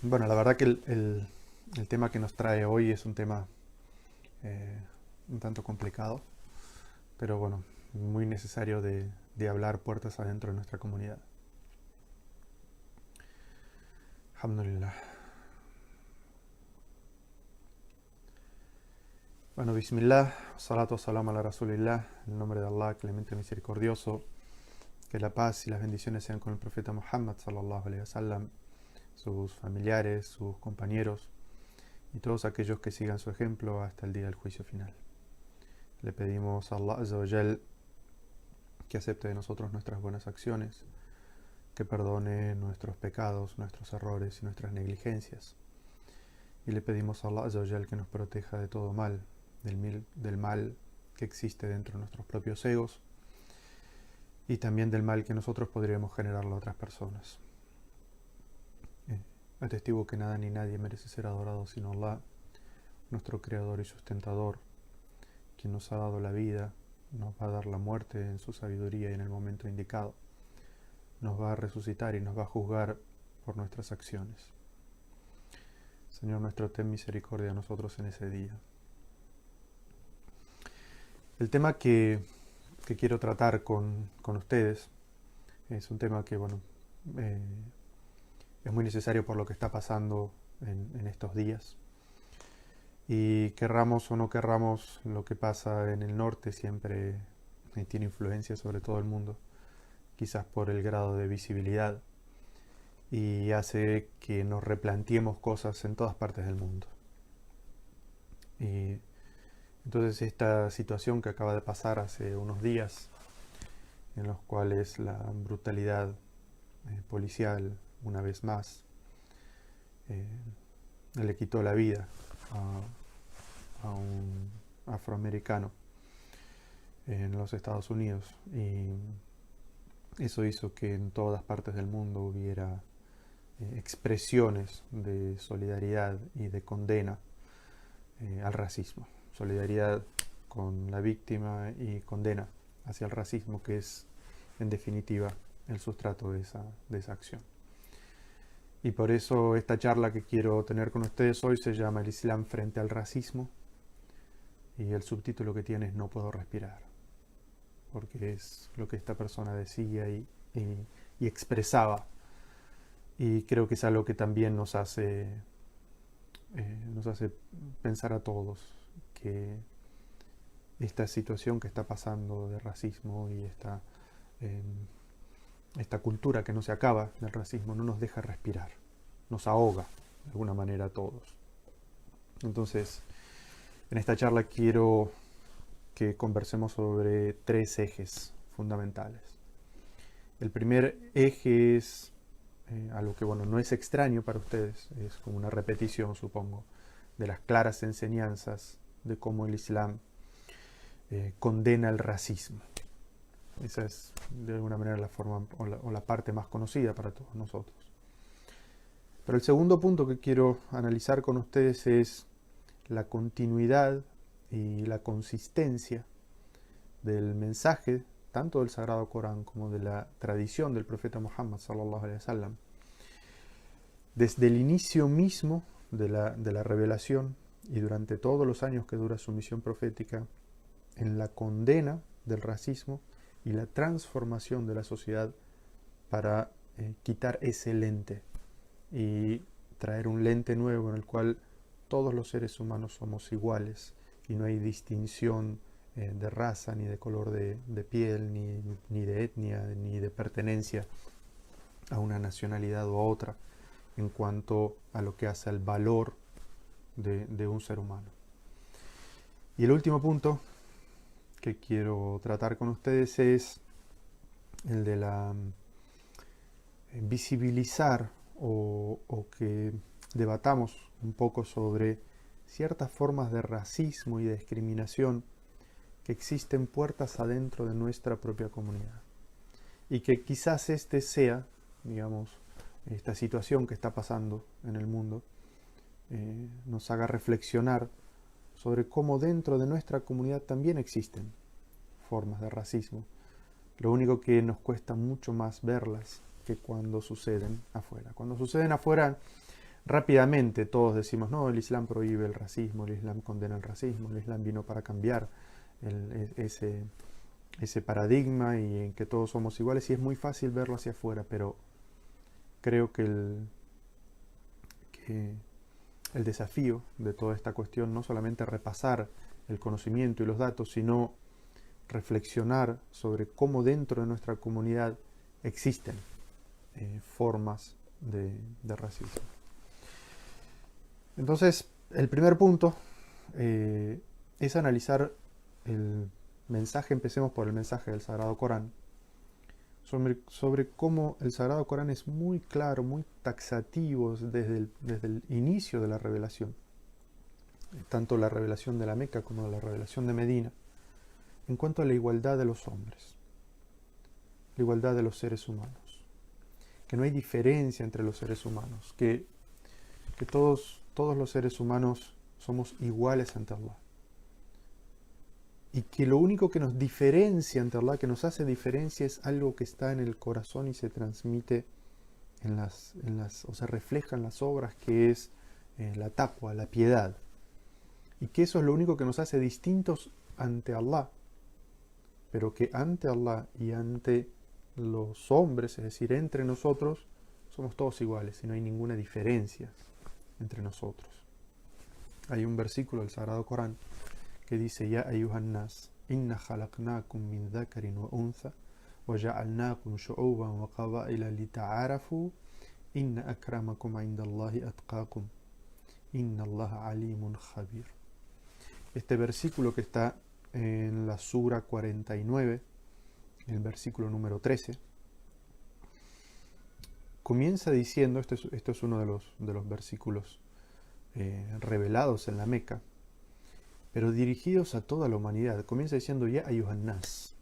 Bueno, la verdad que el tema que nos trae hoy es un tema un tanto complicado, pero bueno, muy necesario de hablar puertas adentro de nuestra comunidad. Alhamdulillah. Bueno, Bismillah, salatu salam ala Rasulillah, en el nombre de Allah, clemente misericordioso, que la paz y las bendiciones sean con el profeta Muhammad sallallahu alaihi wasallam, sus familiares, sus compañeros y todos aquellos que sigan su ejemplo hasta el día del juicio final. Le pedimos a Allah Azza wa Jal que acepte de nosotros nuestras buenas acciones, que perdone nuestros pecados, nuestros errores y nuestras negligencias. Y le pedimos a Allah Azza wa Jal que nos proteja de todo mal, del mal que existe dentro de nuestros propios egos y también del mal que nosotros podríamos generarle a otras personas. Atestigo que nada ni nadie merece ser adorado sino Allah, nuestro creador y sustentador, quien nos ha dado la vida, nos va a dar la muerte en su sabiduría y en el momento indicado. Nos va a resucitar y nos va a juzgar por nuestras acciones. Señor nuestro, ten misericordia de nosotros en ese día. El tema que quiero tratar con ustedes es un tema que, bueno, es muy necesario por lo que está pasando en estos días. Y querramos o no querramos, lo que pasa en el norte siempre tiene influencia sobre todo el mundo, quizás por el grado de visibilidad, y hace que nos replanteemos cosas en todas partes del mundo. Y entonces esta situación que acaba de pasar hace unos días, en los cuales la brutalidad policial, una vez más, le quitó la vida a un afroamericano en los Estados Unidos, y eso hizo que en todas partes del mundo hubiera expresiones de solidaridad y de condena al racismo, solidaridad con la víctima y condena hacia el racismo, que es en definitiva el sustrato de esa acción. Y por eso esta charla que quiero tener con ustedes hoy se llama El Islam frente al racismo, y el subtítulo que tiene es No puedo respirar, porque es lo que esta persona decía y expresaba, y creo que es algo que también nos hace pensar a todos que esta situación que está pasando de racismo y esta cultura que no se acaba del racismo no nos deja respirar, nos ahoga de alguna manera a todos. Entonces, en esta charla quiero que conversemos sobre 3 ejes fundamentales. El primer eje es algo que, bueno, no es extraño para ustedes, es como una repetición, supongo, de las claras enseñanzas de cómo el Islam condena el racismo. Esa es de alguna manera la forma o la parte más conocida para todos nosotros. Pero el segundo punto que quiero analizar con ustedes es la continuidad y la consistencia del mensaje, tanto del Sagrado Corán como de la tradición del profeta Muhammad sallallahu alaihi wasallam, desde el inicio mismo de la revelación y durante todos los años que dura su misión profética, en la condena del racismo y la transformación de la sociedad para quitar ese lente y traer un lente nuevo en el cual todos los seres humanos somos iguales y no hay distinción de raza, ni de color de piel, ni de etnia, ni de pertenencia a una nacionalidad o a otra en cuanto a lo que hace al valor de un ser humano. Y el último punto que quiero tratar con ustedes es el de la visibilizar o que debatamos un poco sobre ciertas formas de racismo y de discriminación que existen puertas adentro de nuestra propia comunidad, y que quizás este sea, digamos, esta situación que está pasando en el mundo nos haga reflexionar sobre cómo dentro de nuestra comunidad también existen formas de racismo. Lo único que nos cuesta mucho más verlas que cuando suceden afuera. Cuando suceden afuera rápidamente todos decimos, no, el Islam prohíbe el racismo, el Islam condena el racismo, el Islam vino para cambiar ese paradigma y en que todos somos iguales, y es muy fácil verlo hacia afuera, pero creo que el desafío de toda esta cuestión no solamente repasar el conocimiento y los datos, sino reflexionar sobre cómo dentro de nuestra comunidad existen formas de racismo. Entonces, el primer punto es analizar el mensaje. Empecemos por el mensaje del Sagrado Corán, sobre cómo el Sagrado Corán es muy claro, muy taxativo desde el inicio de la revelación, tanto la revelación de la Meca como la revelación de Medina, en cuanto a la igualdad de los hombres, la igualdad de los seres humanos, que no hay diferencia entre los seres humanos, que todos los seres humanos somos iguales ante Allah, y que lo único que nos diferencia ante Allah, que nos hace diferencia, es algo que está en el corazón y se transmite o se refleja en las obras, que es la taqwa, la piedad, y que eso es lo único que nos hace distintos ante Allah, pero que ante Allah y ante los hombres, es decir, entre nosotros, somos todos iguales y no hay ninguna diferencia entre nosotros. Hay un versículo del Sagrado Corán que dice: Ya ayuhan nas, inna khalaqnakum min dhakarin wa untha, wa ja'alnakum shu'uban wa qabaila lita'arafu, inna akramakum indallahi atqakum, inna allaha alimun khabir. Este versículo, que está en la Sura 49, el versículo número 13, comienza diciendo, esto es uno de los versículos revelados en la Meca, pero dirigidos a toda la humanidad. Comienza diciendo: Ya ayuhan nas.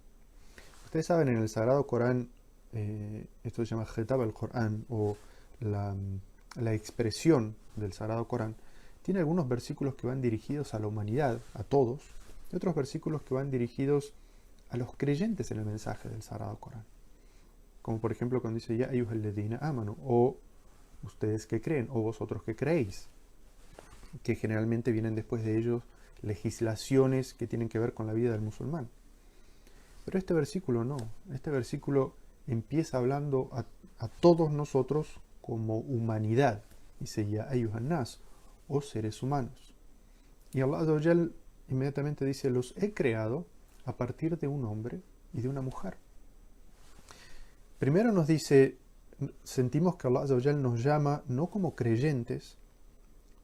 Ustedes saben, en el Sagrado Corán, esto se llama Khitab al-Corán, o la expresión del Sagrado Corán, tiene algunos versículos que van dirigidos a la humanidad, a todos, y otros versículos que van dirigidos a los creyentes en el mensaje del Sagrado Corán. Como por ejemplo cuando dice: Ya ayuhal ladina amanu, o ustedes que creen, o vosotros que creéis, que generalmente vienen después de ellos legislaciones que tienen que ver con la vida del musulmán. Pero este versículo no. Este versículo empieza hablando a todos nosotros como humanidad. Dice: Ya ayuhan nas, o seres humanos. Y Allah Azza wa Jal inmediatamente dice: los he creado a partir de un hombre y de una mujer. Primero nos dice, sentimos que Allah Azza wa Jal nos llama no como creyentes,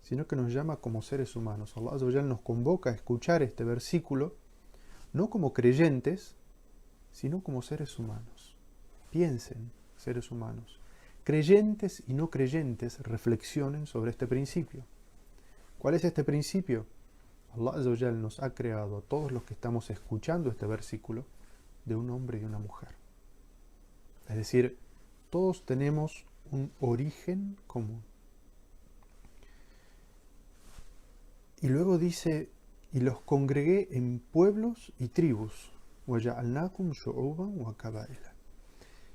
sino que nos llama como seres humanos. Allah Azza wa Jal nos convoca a escuchar este versículo no como creyentes, sino como seres humanos. Piensen, seres humanos. Creyentes y no creyentes reflexionen sobre este principio. ¿Cuál es este principio? Allah Azza wa Jal nos ha creado a todos los que estamos escuchando este versículo de un hombre y una mujer. Es decir, todos tenemos un origen común. Y luego dice: y los congregué en pueblos y tribus. وَجَعَلْنَاكُمْ شُعُوبًا وَقَبَائِلًا.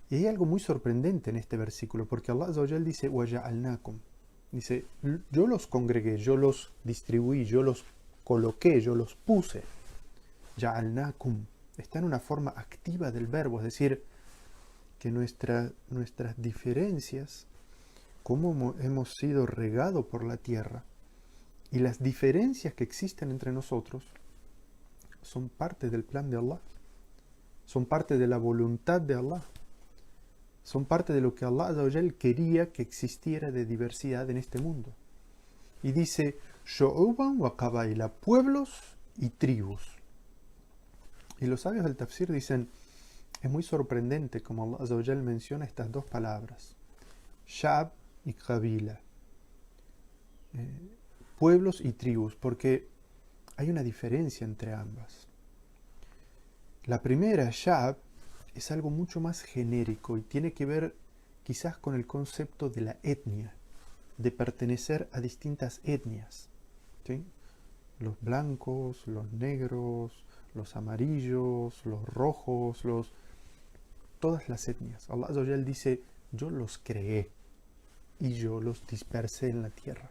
Y hay algo muy sorprendente en este versículo, porque Allah Azza wa Jal dice: وَجَعَلْنَاكُمْ. Dice: yo los congregué, yo los distribuí, yo los coloqué, yo los puse. Ja'alnakum. Está en una forma activa del verbo, es decir, que nuestras diferencias, cómo hemos sido regados por la tierra, y las diferencias que existen entre nosotros, son parte del plan de Allah, son parte de la voluntad de Allah, son parte de lo que Allah Azza wa Jal quería que existiera de diversidad en este mundo. Y dice: Shu'uban wa qabaila, pueblos y tribus. Y los sabios del tafsir dicen: es muy sorprendente como Allah Azza wa Jal menciona estas dos palabras, Sha'b y Qabila, pueblos y tribus, porque hay una diferencia entre ambas. La primera, Sha'b, es algo mucho más genérico y tiene que ver quizás con el concepto de la etnia, de pertenecer a distintas etnias, ¿sí? Los blancos, los negros, los amarillos, los rojos, todas las etnias. Allah Azza wa Jal dice: yo los creé. y yo los dispersé en la tierra.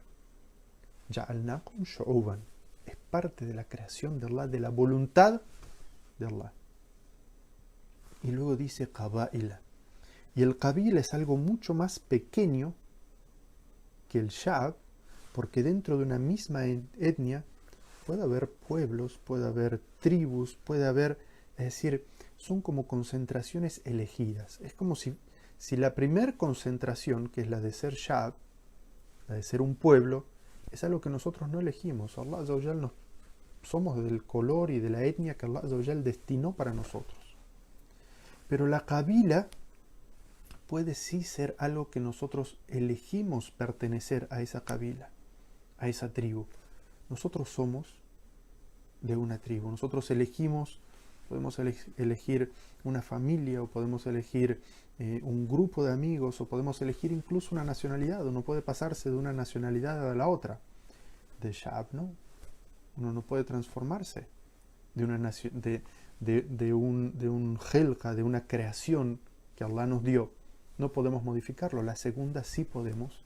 Ja'alnakum shu'uban. Es parte de la creación de Allah, de la voluntad de Allah. Y luego dice qaba'ila. Y el qabila es algo mucho más pequeño que el sha'b, porque dentro de una misma etnia puede haber pueblos, puede haber tribus, puede haber, es decir, son como concentraciones elegidas. Es como si la primer concentración, que es la de ser sha'b, la de ser un pueblo, es algo que nosotros no elegimos. Allah Azza wa Jal somos del color y de la etnia que Allah Azza wa Jal destinó para nosotros. Pero la qabila puede sí ser algo que nosotros elegimos pertenecer a esa qabila, a esa tribu. Nosotros somos de una tribu. Nosotros elegimos, podemos elegir una familia, o podemos elegir un grupo de amigos, o podemos elegir incluso una nacionalidad. Uno puede pasarse de una nacionalidad a la otra. De Sha'ab, ¿no? Uno no puede transformarse de una de un jelqa, de una creación que Allah nos dio. No podemos modificarlo. La segunda sí podemos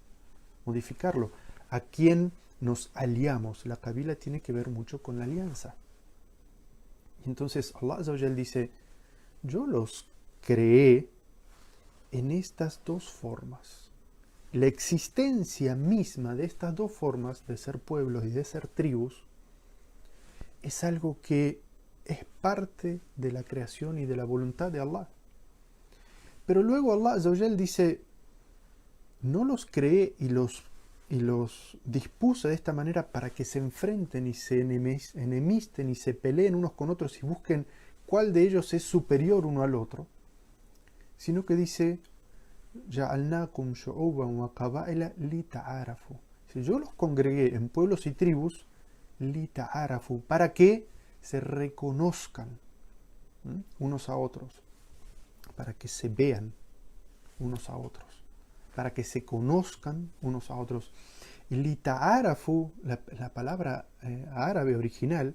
modificarlo. ¿A quién nos aliamos? La qabila tiene que ver mucho con la alianza. Y entonces Allah Azza wa Jal dice, yo los creé en estas dos formas. La existencia misma de estas dos formas, de ser pueblos y de ser tribus, es algo que es parte de la creación y de la voluntad de Allah. Pero luego Allah Azza wa Jal dice, no los creé y los dispuse de esta manera para que se enfrenten y se enemisten y se peleen unos con otros y busquen cuál de ellos es superior uno al otro, sino que dice, Ja'alnakum shu'uban wa qaba'ila li ta'arafu. Yo los congregué en pueblos y tribus li ta'arafu, para que se reconozcan unos a otros, para que se vean unos a otros, para que se conozcan unos a otros. Y li ta'arafu, la palabra árabe original,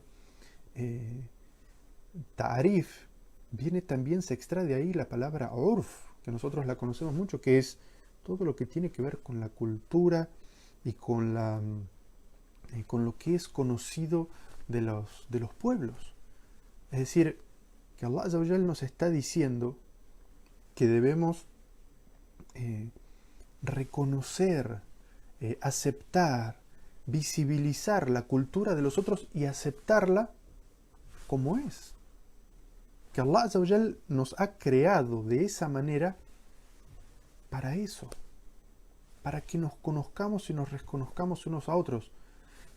ta'arif, viene también, se extrae de ahí la palabra urf, que nosotros la conocemos mucho, que es todo lo que tiene que ver con la cultura y con lo que es conocido de los pueblos. Es decir, que Allah Azza wa Jal nos está diciendo que debemos reconocer, aceptar, visibilizar la cultura de los otros y aceptarla como es. Que Allah Azza wa Jal nos ha creado de esa manera para eso, para que nos conozcamos y nos reconozcamos unos a otros.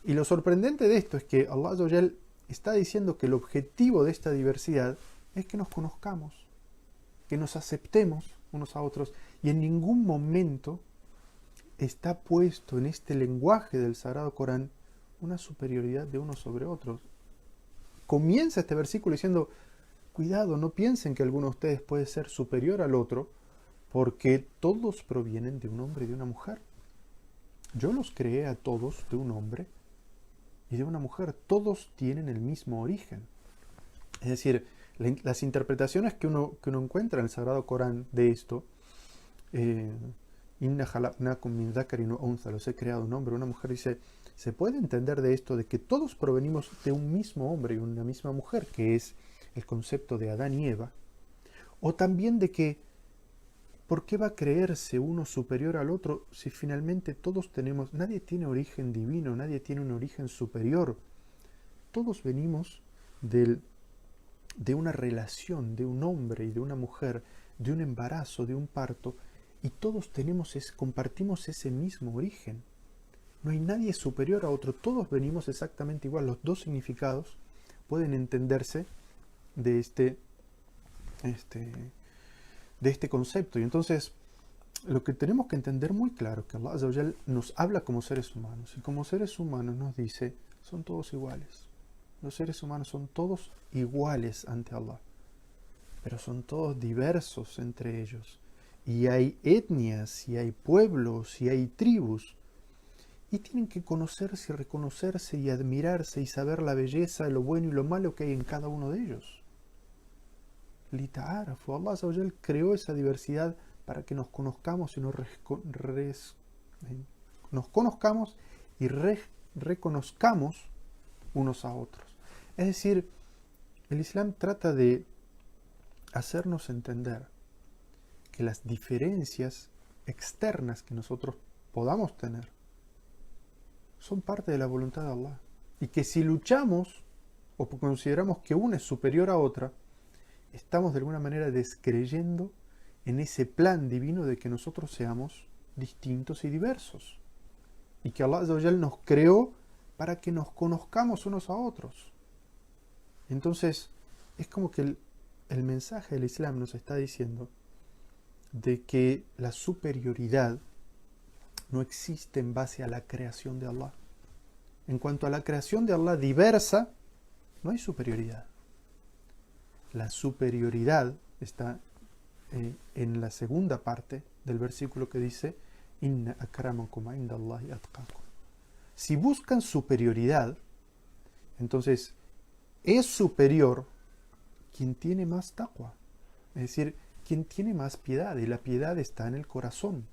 Y lo sorprendente de esto es que Allah Azza wa Jal está diciendo que el objetivo de esta diversidad es que nos conozcamos, que nos aceptemos unos a otros, y en ningún momento está puesto en este lenguaje del Sagrado Corán una superioridad de unos sobre otros. Comienza este versículo diciendo, cuidado, no piensen que alguno de ustedes puede ser superior al otro, porque todos provienen de un hombre y de una mujer. Yo los creé a todos de un hombre y de una mujer. Todos tienen el mismo origen. Es decir, las interpretaciones que uno encuentra en el Sagrado Corán de esto, Inna khalaqnakum min dhakarin wa untha, los he creado un hombre y una mujer, dice, se puede entender de esto de que todos provenimos de un mismo hombre y una misma mujer, que es el concepto de Adán y Eva, o también de que ¿por qué va a creerse uno superior al otro si finalmente todos tenemos, nadie tiene origen divino, nadie tiene un origen superior? Todos venimos de una relación de un hombre y de una mujer, de un embarazo, de un parto, y todos compartimos ese mismo origen. No hay nadie superior a otro, todos venimos exactamente igual. Los dos significados pueden entenderse de este concepto. Y entonces lo que tenemos que entender muy claro es que Allah Azza wa Jal nos habla como seres humanos, y como seres humanos nos dice, son todos iguales. Los seres humanos son todos iguales ante Allah, pero son todos diversos entre ellos, y hay etnias, y hay pueblos, y hay tribus, y tienen que conocerse y reconocerse y admirarse y saber la belleza, lo bueno y lo malo que hay en cada uno de ellos. Allah Azza wa Jal creó esa diversidad para que nos conozcamos y nos Nos conozcamos y reconozcamos unos a otros. Es decir, el Islam trata de hacernos entender que las diferencias externas que nosotros podamos tener son parte de la voluntad de Allah. Y que si luchamos o consideramos que una es superior a otra, estamos de alguna manera descreyendo en ese plan divino de que nosotros seamos distintos y diversos. Y que Allah Azza wa Jal nos creó para que nos conozcamos unos a otros. Entonces, es como que el mensaje del Islam nos está diciendo de que la superioridad no existe en base a la creación de Allah. En cuanto a la creación de Allah diversa, no hay superioridad. La superioridad está en la segunda parte del versículo que dice Inna akramakum indallahi atqakum. Si buscan superioridad, entonces es superior quien tiene más taqwa, es decir, quien tiene más piedad, y la piedad está en el corazón.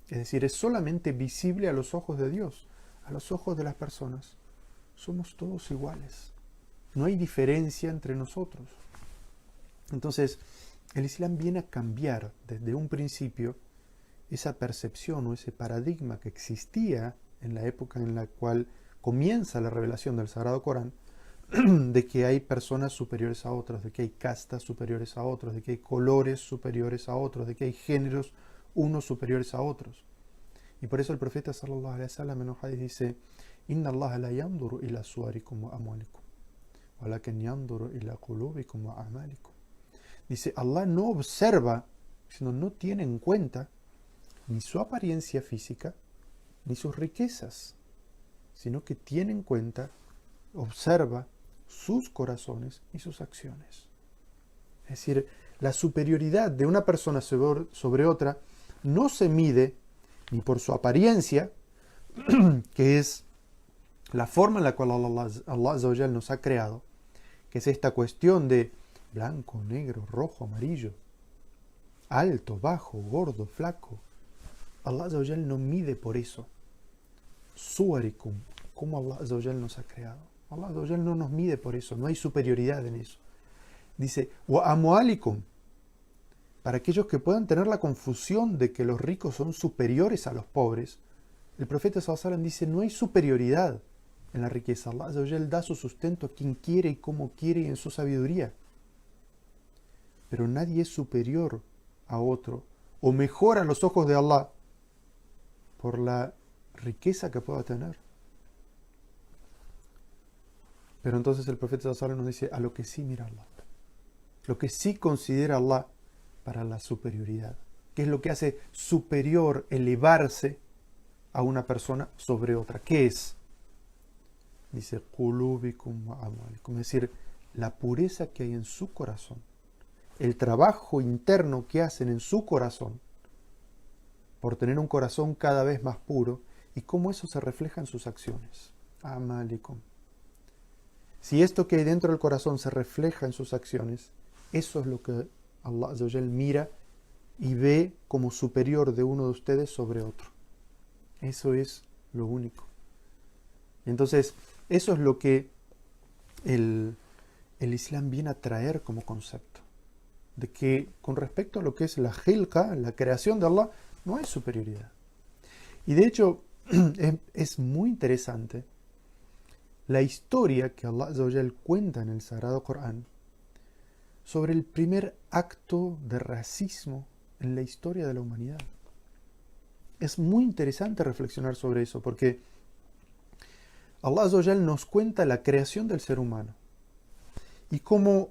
Es decir, es solamente visible a los ojos de Dios, a los ojos de las personas. Somos todos iguales. No hay diferencia entre nosotros. Entonces, el Islam viene a cambiar desde un principio esa percepción o ese paradigma que existía en la época en la cual comienza la revelación del Sagrado Corán, de que hay personas superiores a otras, de que hay castas superiores a otros, de que hay colores superiores a otros, de que hay géneros unos superiores a otros. Y por eso el profeta sallallahu alaihi wasallam en un hadith dice: Inna Allah la yanduru ila suwarikum wa amwalikum, walakin yanduru ila qulubikum wa a'malikum. Dice, Allah no observa, sino no tiene en cuenta ni su apariencia física ni sus riquezas, sino que tiene en cuenta, observa sus corazones y sus acciones. Es decir, la superioridad de una persona sobre otra no se mide ni por su apariencia, que es la forma en la cual Allah Azza wa Jal nos ha creado, que es esta cuestión de blanco, negro, rojo, amarillo, alto, bajo, gordo, flaco. Allah Azza wa Jal no mide por eso. Suwarikum, como Allah Azza wa Jal nos ha creado. Allah Azza wa Jal no nos mide por eso, no hay superioridad en eso. Dice, wa amwalikum, para aquellos que puedan tener la confusión de que los ricos son superiores a los pobres, el profeta sallallahu alaihi wasallam dice, no hay superioridad en la riqueza. Allah Azza wa Jal da su sustento a quien quiere y como quiere y en su sabiduría. Pero nadie es superior a otro o mejor a los ojos de Allah por la riqueza que pueda tener. Pero entonces el profeta sallallahu alaihi wasallam nos dice a lo que sí mira Allah, lo que sí considera Allah para la superioridad, que es lo que hace superior, elevarse a una persona sobre otra. ¿Qué es? Dice qulubikum wa amwalikum, es decir, la pureza que hay en su corazón, el trabajo interno que hacen en su corazón por tener un corazón cada vez más puro y cómo eso se refleja en sus acciones. Amalikum. Si esto que hay dentro del corazón se refleja en sus acciones, eso es lo que Allah Azza wa Jal mira y ve como superior de uno de ustedes sobre otro. Eso es lo único. Entonces, eso es lo que el Islam viene a traer como concepto. De que con respecto a lo que es la khilqa, la creación de Allah, no hay superioridad. Y de hecho, es muy interesante la historia que Allah Azza wa Jal cuenta en el Sagrado Corán sobre el primer acto de racismo en la historia de la humanidad. Es muy interesante reflexionar sobre eso, porque Allah Azza wa Jal nos cuenta la creación del ser humano y cómo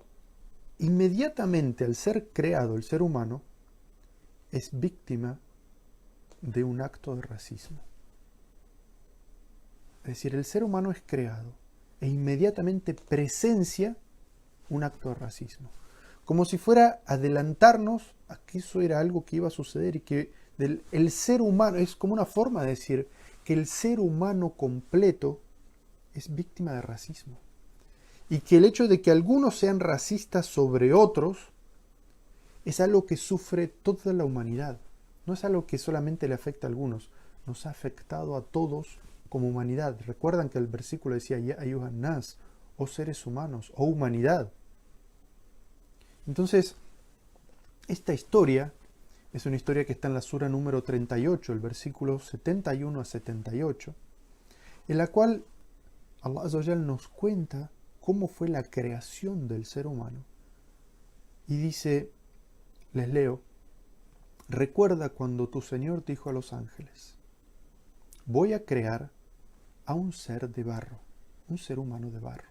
inmediatamente al ser creado el ser humano es víctima de un acto de racismo. Es decir, el ser humano es creado e inmediatamente presencia un acto de racismo. Como si fuera adelantarnos a que eso era algo que iba a suceder y que el ser humano, es como una forma de decir que el ser humano completo es víctima de racismo. Y que el hecho de que algunos sean racistas sobre otros es algo que sufre toda la humanidad. No es algo que solamente le afecta a algunos. nos ha afectado a todos como humanidad. Recuerdan que el versículo decía, Ya ayuhan nas, oh seres humanos, oh humanidad. Entonces, esta historia es una historia que está en la sura número 38, el versículo 71 a 78, en la cual Allah Azza wa Jal nos cuenta cómo fue la creación del ser humano. Y dice, les leo, recuerda cuando tu Señor dijo a los ángeles, voy a crear a un ser de barro, un ser humano de barro.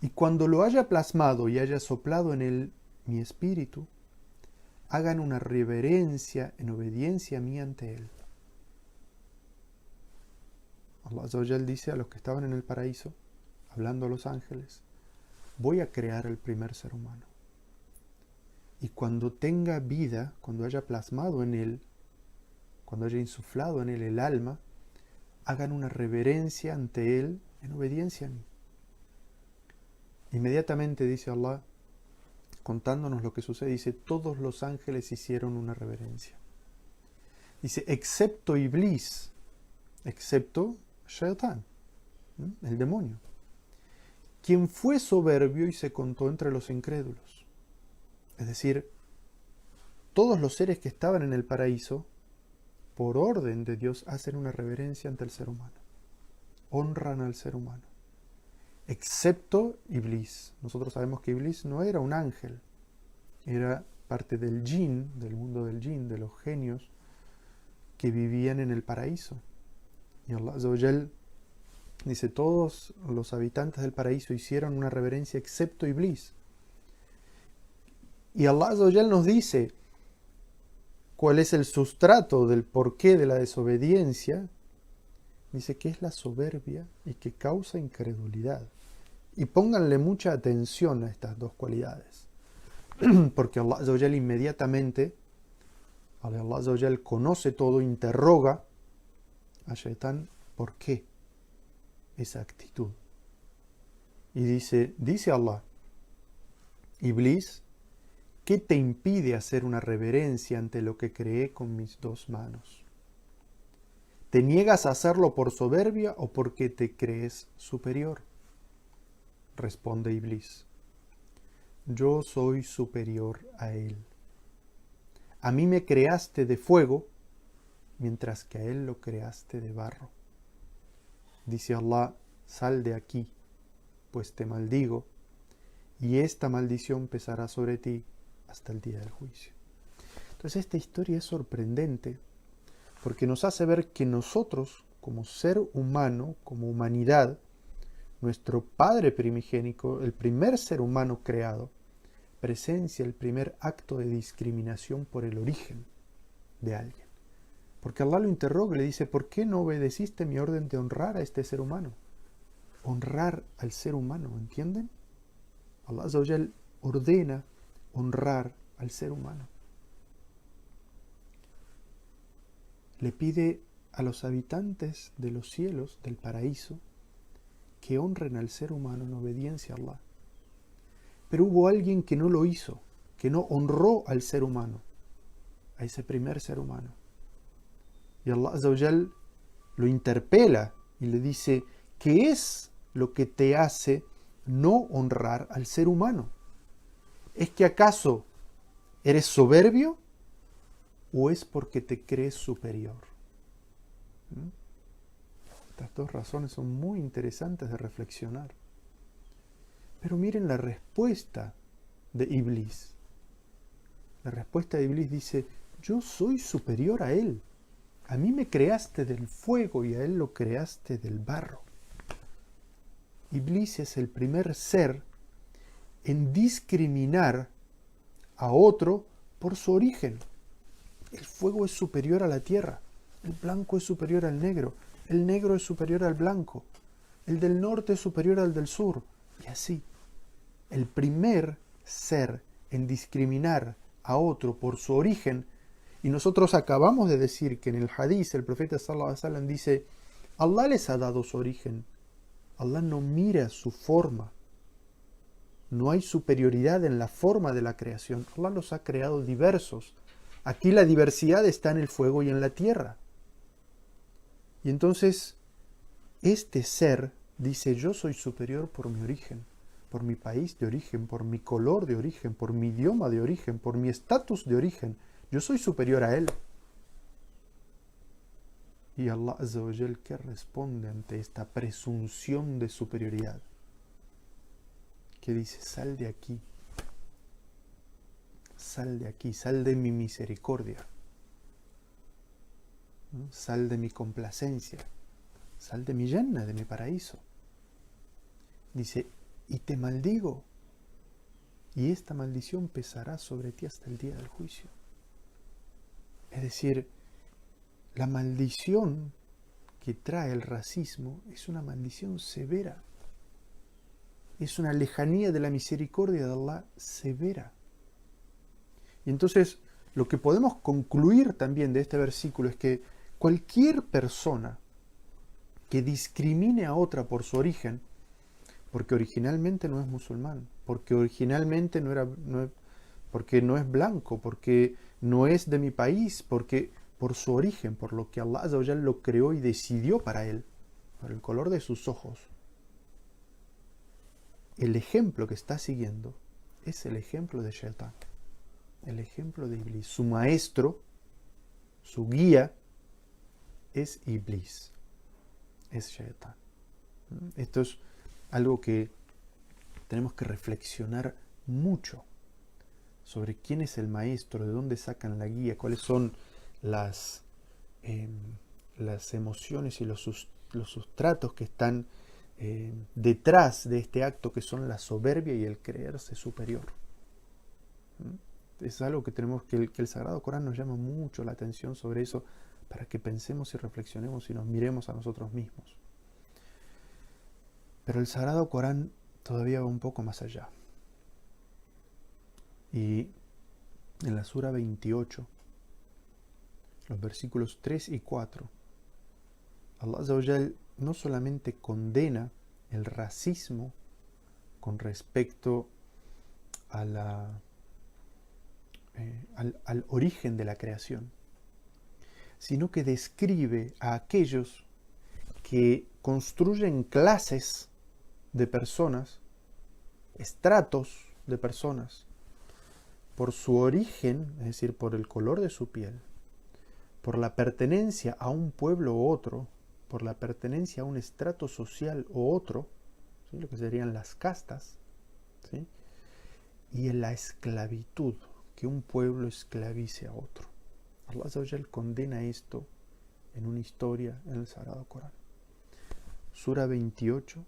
Y cuando lo haya plasmado y haya soplado en él mi espíritu, hagan una reverencia en obediencia a mí ante él. Allah Azza wa Jal dice a los que estaban en el paraíso, hablando a los ángeles, voy a crear el primer ser humano. Y cuando tenga vida, cuando haya plasmado en él, cuando haya insuflado en él el alma, hagan una reverencia ante él en obediencia a mí. Inmediatamente dice Allah, contándonos lo que sucede, dice, todos los ángeles hicieron una reverencia. Dice, excepto Iblis, excepto Shaitán, el demonio, quien fue soberbio y se contó entre los incrédulos. Es decir, todos los seres que estaban en el paraíso, por orden de Dios, hacen una reverencia ante el ser humano. Honran al ser humano. Excepto Iblis. Nosotros sabemos que Iblis no era un ángel. Era parte del jinn, del mundo del jinn, de los genios que vivían en el paraíso. Y Allah Azza wa Jal dice, todos los habitantes del paraíso hicieron una reverencia excepto Iblis. Y Allah Azza wa Jal nos dice cuál es el sustrato del porqué de la desobediencia. Dice que es la soberbia y que causa incredulidad. Y pónganle mucha atención a estas dos cualidades. Porque Allah Azza wa Jal inmediatamente, Allah Azza wa Jal conoce todo, interroga a Shaitán, ¿por qué esa actitud? Y dice Allah, Iblis, ¿qué te impide hacer una reverencia ante lo que creé con mis dos manos? ¿Te niegas a hacerlo por soberbia o porque te crees superior? Responde Iblis, yo soy superior a él. A mí me creaste de fuego, mientras que a él lo creaste de barro. Dice Allah, sal de aquí, pues te maldigo, y esta maldición pesará sobre ti hasta el día del juicio. Entonces esta historia es sorprendente, porque nos hace ver que nosotros, como ser humano, como humanidad, nuestro Padre primigénico, el primer ser humano creado, presencia el primer acto de discriminación por el origen de alguien. Porque Allah lo interroga y le dice, ¿por qué no obedeciste mi orden de honrar a este ser humano? Honrar al ser humano, ¿entienden? Allah Azza wa Jal ordena honrar al ser humano. Le pide a los habitantes de los cielos, del paraíso, que honren al ser humano en obediencia a Allah. Pero hubo alguien que no lo hizo, que no honró al ser humano, a ese primer ser humano. Y Allah Azza wa Jal lo interpela y le dice, ¿qué es lo que te hace no honrar al ser humano? ¿Es que acaso eres soberbio o es porque te crees superior? Estas dos razones son muy interesantes de reflexionar. Pero miren la respuesta de Iblis. La respuesta de Iblis dice, yo soy superior a él. A mí me creaste del fuego y a él lo creaste del barro. Iblis es el primer ser en discriminar a otro por su origen. El fuego es superior a la tierra, el blanco es superior al negro, el negro es superior al blanco, el del norte es superior al del sur, y así. El primer ser en discriminar a otro por su origen, y nosotros acabamos de decir que en el hadith el profeta sallallahu alaihi wasallam dice, Allah les ha dado su origen, Allah no mira su forma, no hay superioridad en la forma de la creación, Allah los ha creado diversos. Aquí la diversidad está en el fuego y en la tierra. Y entonces este ser dice, yo soy superior por mi origen, por mi país de origen, por mi color de origen, por mi idioma de origen, por mi estatus de origen. Yo soy superior a él. Y Allah Azza wa Jal, ¿qué responde ante esta presunción de superioridad? Que dice, sal de aquí, sal de aquí, sal de mi misericordia, ¿no? Sal de mi complacencia, sal de mi Jannah, de mi paraíso. Dice, y te maldigo, y esta maldición pesará sobre ti hasta el día del juicio. Es decir, la maldición que trae el racismo es una maldición severa. Es una lejanía de la misericordia de Allah severa. Y entonces, lo que podemos concluir también de este versículo es que cualquier persona que discrimine a otra por su origen, porque originalmente no es musulmán, porque originalmente porque no es blanco, porque no es de mi país, porque por su origen, por lo que Allah Azza wa Jal lo creó y decidió para él, por el color de sus ojos, el ejemplo que está siguiendo es el ejemplo de Shaitán, el ejemplo de Iblis. Su maestro, su guía, es Iblis, es Shaitán. Esto es algo que tenemos que reflexionar mucho sobre quién es el maestro, de dónde sacan la guía, cuáles son las emociones y los sustratos que están detrás de este acto, que son la soberbia y el creerse superior. Es algo que tenemos que el Sagrado Corán nos llama mucho la atención sobre eso, para que pensemos y reflexionemos y nos miremos a nosotros mismos. Pero el Sagrado Corán todavía va un poco más allá. Y en la Sura 28, los versículos 3 y 4, Allah Azza wa Jal no solamente condena el racismo con respecto a al origen de la creación, sino que describe a aquellos que construyen clases de personas, estratos de personas, por su origen, es decir, por el color de su piel, por la pertenencia a un pueblo u otro, por la pertenencia a un estrato social u otro, ¿sí?, lo que serían las castas, ¿sí?, y en la esclavitud, que un pueblo esclavice a otro. Allah Azza wa Jal condena esto en una historia en el Sagrado Corán. Sura 28,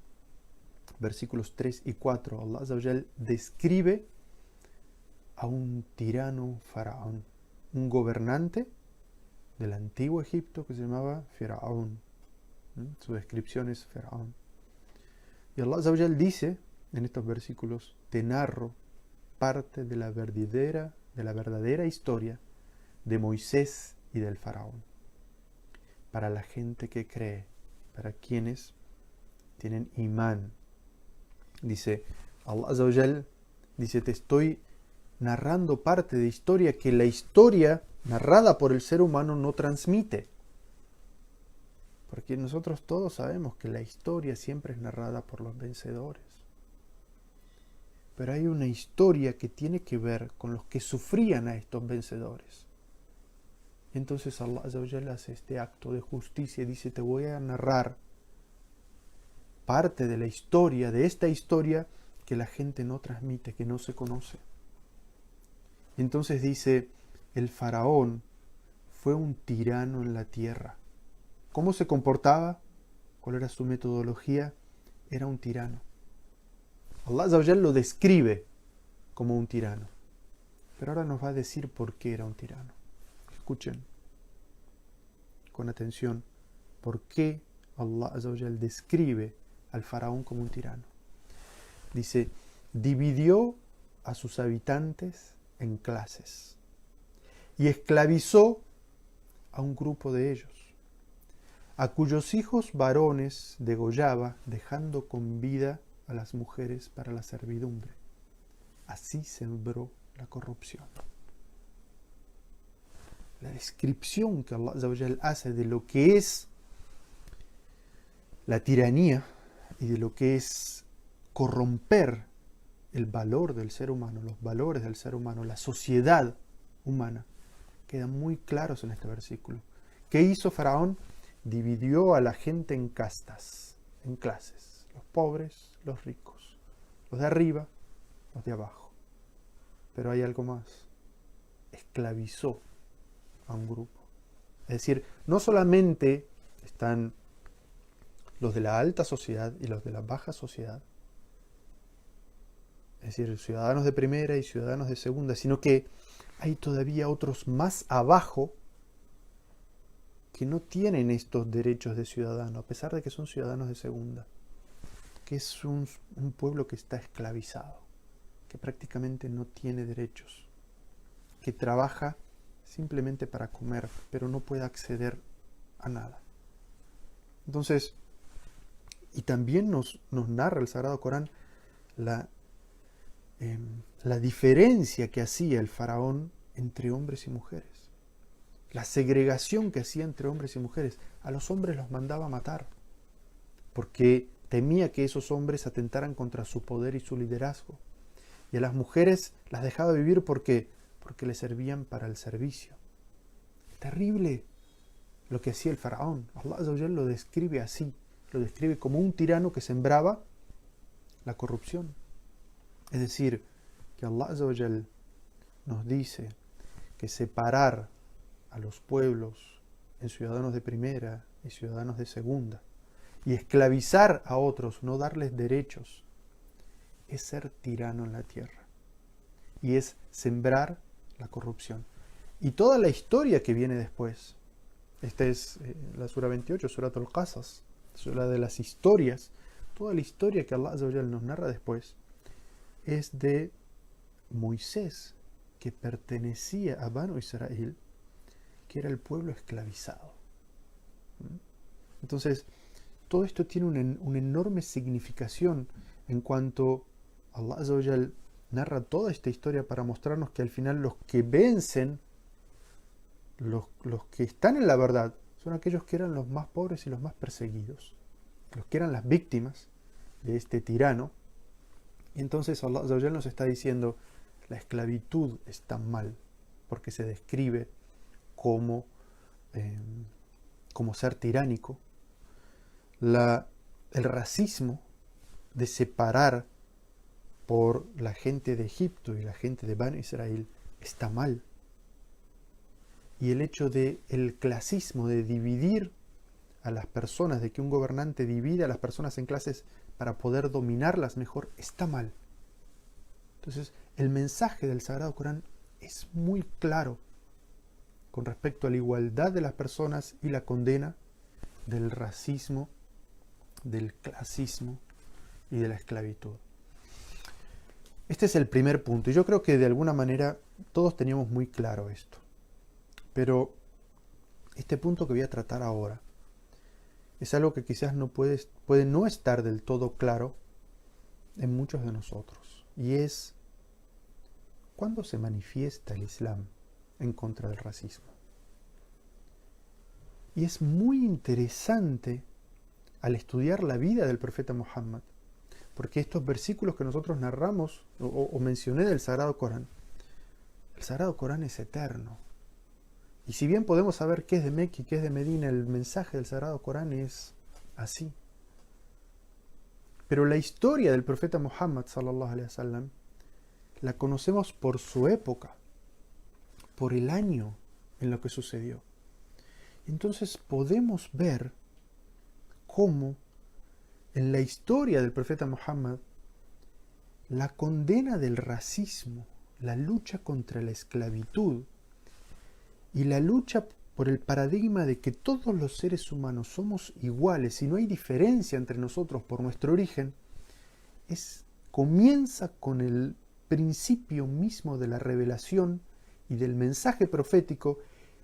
versículos 3 y 4, Allah Azza wa Jal describe a un tirano faraón, un gobernante del antiguo Egipto que se llamaba Faraón. Su descripción es Faraón. Y Allah Azza wa Jal dice en estos versículos, te narro parte de la verdadera historia de Moisés y del Faraón, para la gente que cree, para quienes tienen imán. Dice Allah Azza wa Jal, dice, te estoy narrando parte de historia que la historia narrada por el ser humano no transmite. Porque nosotros todos sabemos que la historia siempre es narrada por los vencedores. Pero hay una historia que tiene que ver con los que sufrían a estos vencedores. Entonces Allah Azza wa Jalla hace este acto de justicia y dice, te voy a narrar parte de la historia, de esta historia que la gente no transmite, que no se conoce. Entonces dice, el faraón fue un tirano en la tierra. ¿Cómo se comportaba? ¿Cuál era su metodología? Era un tirano. Allah Azza wa Jalla lo describe como un tirano. Pero ahora nos va a decir por qué era un tirano. Escuchen con atención por qué Allah Azza wa Jalla describe al faraón como un tirano. Dice, dividió a sus habitantes en clases y esclavizó a un grupo de ellos, a cuyos hijos varones degollaba, dejando con vida a las mujeres para la servidumbre. Así sembró la corrupción. La descripción que Allah Azza wa Jal hace de lo que es la tiranía y de lo que es corromper el valor del ser humano, los valores del ser humano, la sociedad humana, quedan muy claros en este versículo. ¿Qué hizo Faraón? Dividió a la gente en castas, en clases, los pobres, los ricos, los de arriba, los de abajo. Pero hay algo más, esclavizó a un grupo. Es decir, no solamente están los de la alta sociedad y los de la baja sociedad, es decir, ciudadanos de primera y ciudadanos de segunda, sino que hay todavía otros más abajo que no tienen estos derechos de ciudadano, a pesar de que son ciudadanos de segunda, que es un pueblo que está esclavizado, que prácticamente no tiene derechos, que trabaja simplemente para comer, pero no puede acceder a nada. Entonces, y también nos narra el Sagrado Corán la diferencia que hacía el faraón entre hombres y mujeres, la segregación que hacía entre hombres y mujeres. A los hombres los mandaba a matar, porque temía que esos hombres atentaran contra su poder y su liderazgo. Y a las mujeres las dejaba vivir porque le servían para el servicio. Terrible lo que hacía el faraón. Allah Azza wa Jalla lo describe así, lo describe como un tirano que sembraba la corrupción. Es decir, que Allah Azza wa Jalla nos dice que separar a los pueblos en ciudadanos de primera y ciudadanos de segunda y esclavizar a otros, no darles derechos, es ser tirano en la tierra y es sembrar la corrupción. Y toda la historia que viene después, esta es la sura 28, Surat al-Qasas, sura de las historias, toda la historia que Allah Azza wa Jalla nos narra después es de Moisés, que pertenecía a Banu Israel, que era el pueblo esclavizado. Entonces, todo esto tiene una enorme significación en cuanto Allah Azza wa Jalla narra toda esta historia para mostrarnos que al final los que vencen, los que están en la verdad, son aquellos que eran los más pobres y los más perseguidos, los que eran las víctimas de este tirano. Y entonces Allah Azza wa Jalla nos está diciendo, la esclavitud está mal, porque se describe como ser tiránico. El racismo de separar por la gente de Egipto y la gente de Banu Israel está mal. Y el hecho de el clasismo, de dividir a las personas, de que un gobernante divide a las personas en clases para poder dominarlas mejor, está mal. Entonces, el mensaje del Sagrado Corán es muy claro con respecto a la igualdad de las personas y la condena del racismo, del clasismo y de la esclavitud. Este es el primer punto, y yo creo que de alguna manera todos teníamos muy claro esto. Pero este punto que voy a tratar ahora es algo que quizás puede no estar del todo claro en muchos de nosotros, y es ¿cuándo se manifiesta el Islam en contra del racismo? Y es muy interesante al estudiar la vida del profeta Muhammad, porque estos versículos que nosotros narramos o mencioné del Sagrado Corán, el Sagrado Corán es eterno. Y si bien podemos saber qué es de Mecca y qué es de Medina, el mensaje del Sagrado Corán es así. Pero la historia del profeta Muhammad sallallahu alaihi wasallam la conocemos por su época, por el año en lo que sucedió. Entonces podemos ver cómo en la historia del profeta Muhammad la condena del racismo, la lucha contra la esclavitud y la lucha por el paradigma de que todos los seres humanos somos iguales y no hay diferencia entre nosotros por nuestro origen, comienza con el principio mismo de la revelación y del mensaje profético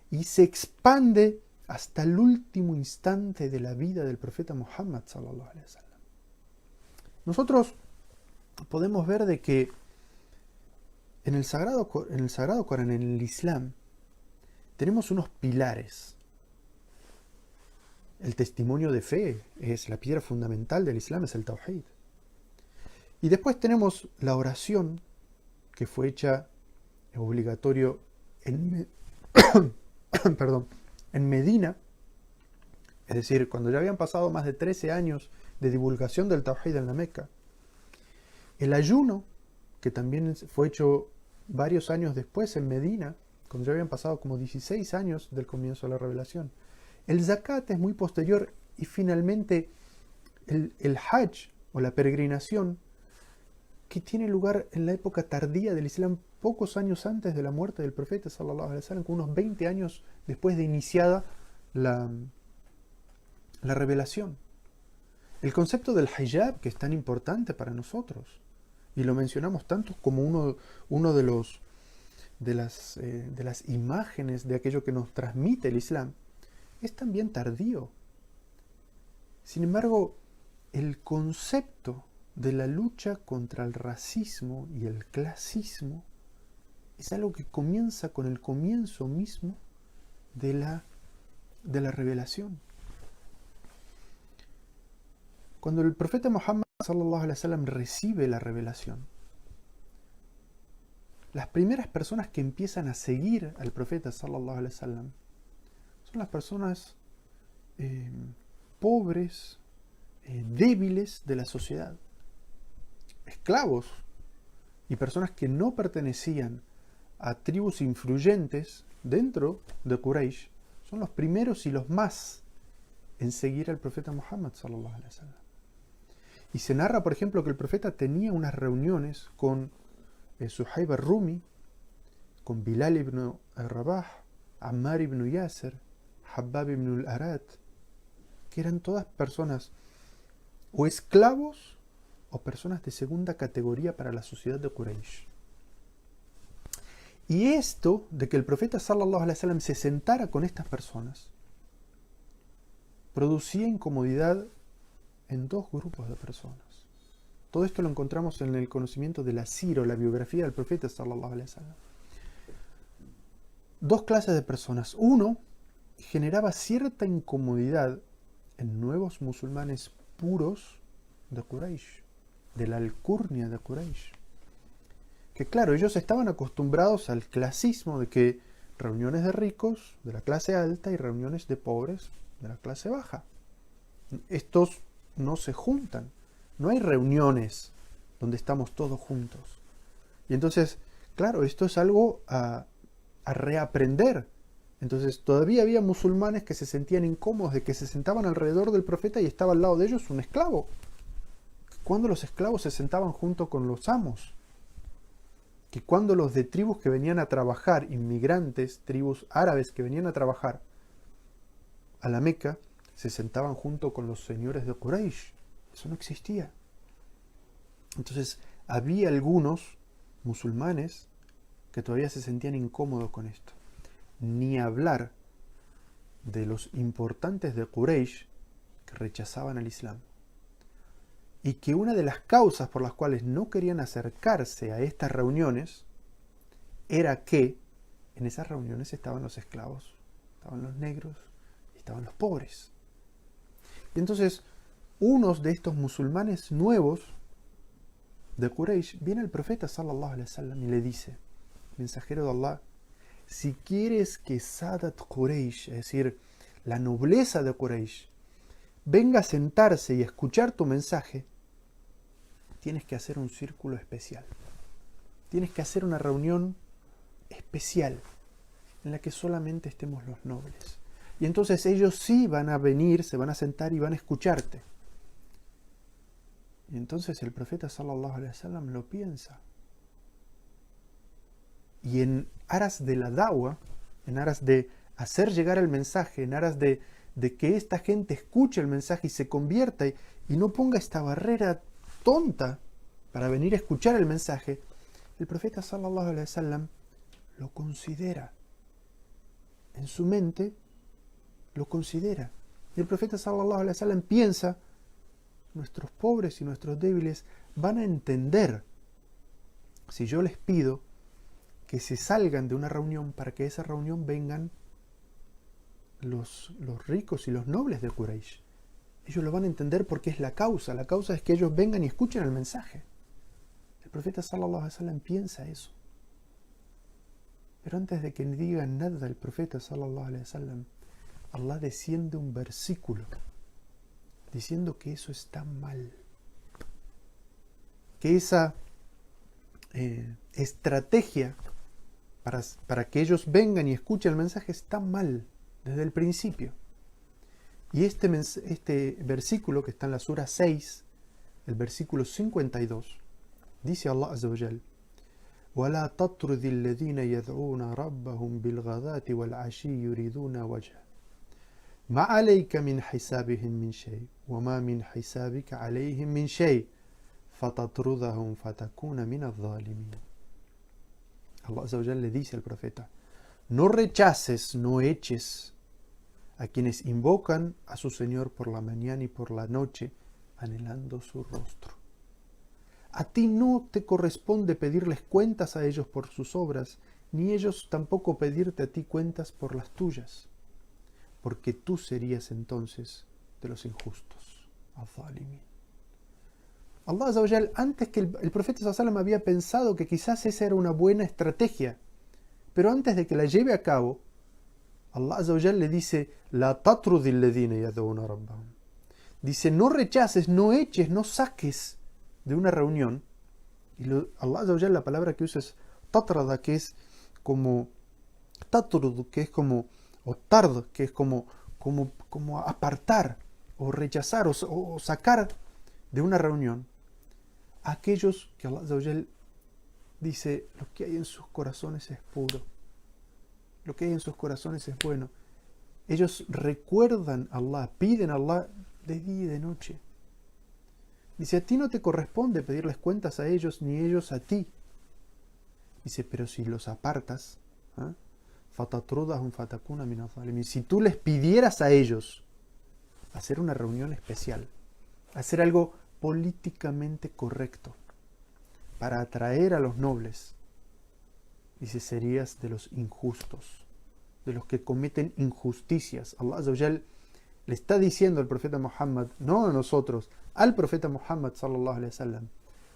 y se expande hasta el último instante de la vida del profeta Muhammad sallallahu alaihi wasallam. Nosotros podemos ver de que en el Sagrado Corán, en el Islam, tenemos unos pilares. el testimonio de fe, es la piedra fundamental del Islam, es el Tawhid. Y después tenemos la oración, que fue hecha obligatorio perdón, en Medina, es decir, cuando ya habían pasado más de 13 años de divulgación del Tawhid en la Meca. El ayuno, que también fue hecho varios años después en Medina, cuando ya habían pasado como 16 años del comienzo de la revelación. El zakat es muy posterior, y finalmente el hajj o la peregrinación, que tiene lugar en la época tardía del Islam, pocos años antes de la muerte del profeta sallallahu alaihi wasallam, con unos 20 años después de iniciada la revelación. El concepto del hijab, que es tan importante para nosotros, y lo mencionamos tanto como uno de las imágenes de aquello que nos transmite el Islam, es también tardío. Sin embargo, el concepto de la lucha contra el racismo y el clasismo es algo que comienza con el comienzo mismo de la revelación. Cuando el profeta Muhammad sallallahu alaihi wasallam recibe la revelación, las primeras personas que empiezan a seguir al profeta sallallahu alaihi wasallam son las personas pobres, débiles de la sociedad, esclavos y personas que no pertenecían a tribus influyentes dentro de Quraysh, son los primeros y los más en seguir al profeta Muhammad sallallahu alaihi wasallam. Y se narra, por ejemplo, que el profeta tenía unas reuniones con Suhaib al-Rumi, con Bilal ibn al-Rabah, Ammar ibn Yasser, Habbab ibn al-Arat, que eran todas personas o esclavos o personas de segunda categoría para la sociedad de Quraysh. Y esto de que el profeta sallallahu alaihi wasallam se sentara con estas personas producía incomodidad en dos grupos de personas. Todo esto lo encontramos en el conocimiento de la sira, la biografía del profeta sallallahu alaihi wasallam. Dos clases de personas. Uno, generaba cierta incomodidad en nuevos musulmanes puros de Quraysh, de la alcurnia de Quraysh. Que claro, ellos estaban acostumbrados al clasismo de que reuniones de ricos de la clase alta y reuniones de pobres de la clase baja. Estos no se juntan. No hay reuniones donde estamos todos juntos. Y entonces, claro, esto es algo a reaprender. Entonces, todavía había musulmanes que se sentían incómodos de que se sentaban alrededor del profeta y estaba al lado de ellos un esclavo. Cuando los esclavos se sentaban junto con los amos. Que cuando los de tribus que venían a trabajar, inmigrantes, tribus árabes que venían a trabajar a la Meca, se sentaban junto con los señores de Quraysh. Eso no existía. Entonces, había algunos musulmanes que todavía se sentían incómodos con esto. Ni hablar de los importantes de Quraysh que rechazaban al Islam. Y que una de las causas por las cuales no querían acercarse a estas reuniones era que en esas reuniones estaban los esclavos, estaban los negros y estaban los pobres. Y entonces, unos de estos musulmanes nuevos de Quraysh viene al profeta sallallahu alaihi wasallam y le dice: mensajero de Allah, si quieres que Sadat Quraysh, es decir, la nobleza de Quraysh, venga a sentarse y a escuchar tu mensaje, tienes que hacer un círculo especial. Tienes que hacer una reunión especial en la que solamente estemos los nobles. Y entonces ellos sí van a venir, se van a sentar y van a escucharte. Y entonces el profeta sallallahu alaihi wasallam lo piensa. Y en aras de la da'wa, en aras de hacer llegar el mensaje, en aras de que esta gente escuche el mensaje y se convierta y no ponga esta barrera tonta para venir a escuchar el mensaje, el profeta sallallahu alaihi wasallam lo considera. En su mente lo considera. Y el profeta sallallahu alaihi wasallam piensa: nuestros pobres y nuestros débiles van a entender si yo les pido que se salgan de una reunión para que a esa reunión vengan los ricos y los nobles de Quraysh. Ellos lo van a entender porque es la causa. La causa es que ellos vengan y escuchen el mensaje. El profeta sallallahu alaihi wasallam piensa eso. Pero antes de que digan nada el profeta sallallahu alaihi wasallam, Allah desciende un versículo diciendo que eso está mal. Que esa estrategia para que ellos vengan y escuchen el mensaje está mal desde el principio. Y este versículo que está en la sura 6, el versículo 52, dice Allah Azza wa Jal: وَلَا تَطْرُدِ الَّذِينَ يَدْعُونَ رَبَّهُمْ بِالْغَدَاةِ وَالْعَشِيِّ يُرِيدُونَ وَجْهَهُ مَا عَلَيْكَ مِنْ حِسَابِهِمْ مِنْ شَيْءٍ وَمَا مِنْ حِسَابِكَ عَلَيْهِمْ مِنْ شَيْءٍ فَتَطْرُدَهُمْ فَتَكُونَ مِنَ الظَّالِمِينَ. Allah Azza wa Jal le dice al profeta: no rechaces, no eches a quienes invocan a su Señor por la mañana y por la noche, anhelando su rostro. A ti no te corresponde pedirles cuentas a ellos por sus obras, ni ellos tampoco pedirte a ti cuentas por las tuyas, porque tú serías entonces de los injustos. Al-Zalimin. Allah Azza wa Jal, antes que el profeta sallallahu alaihi wasallam había pensado que quizás esa era una buena estrategia, pero antes de que la lleve a cabo, Allah Azza wa Jal le dice: La tatrudil ladina yad'una rabbahum. Dice: no rechaces, no eches, no saques de una reunión. Y Allah Azza wa Jal, la palabra que usa es tatrada, que es como tatrud, que es como, o tard, que es como apartar, o rechazar, o sacar de una reunión a aquellos que Allah Azza wa Jal dice: lo que hay en sus corazones es puro, lo que hay en sus corazones es bueno. Ellos recuerdan a Allah, piden a Allah de día y de noche. Dice: a ti no te corresponde pedirles cuentas a ellos, ni ellos a ti. Dice: pero si los apartas, si tú les pidieras a ellos hacer una reunión especial, hacer algo políticamente correcto para atraer a los nobles, dice, serías de los injustos, de los que cometen injusticias. Allah Azza wa Jal le está diciendo al profeta Muhammad, no a nosotros, al profeta Muhammad sallallahu alaihi wasallam,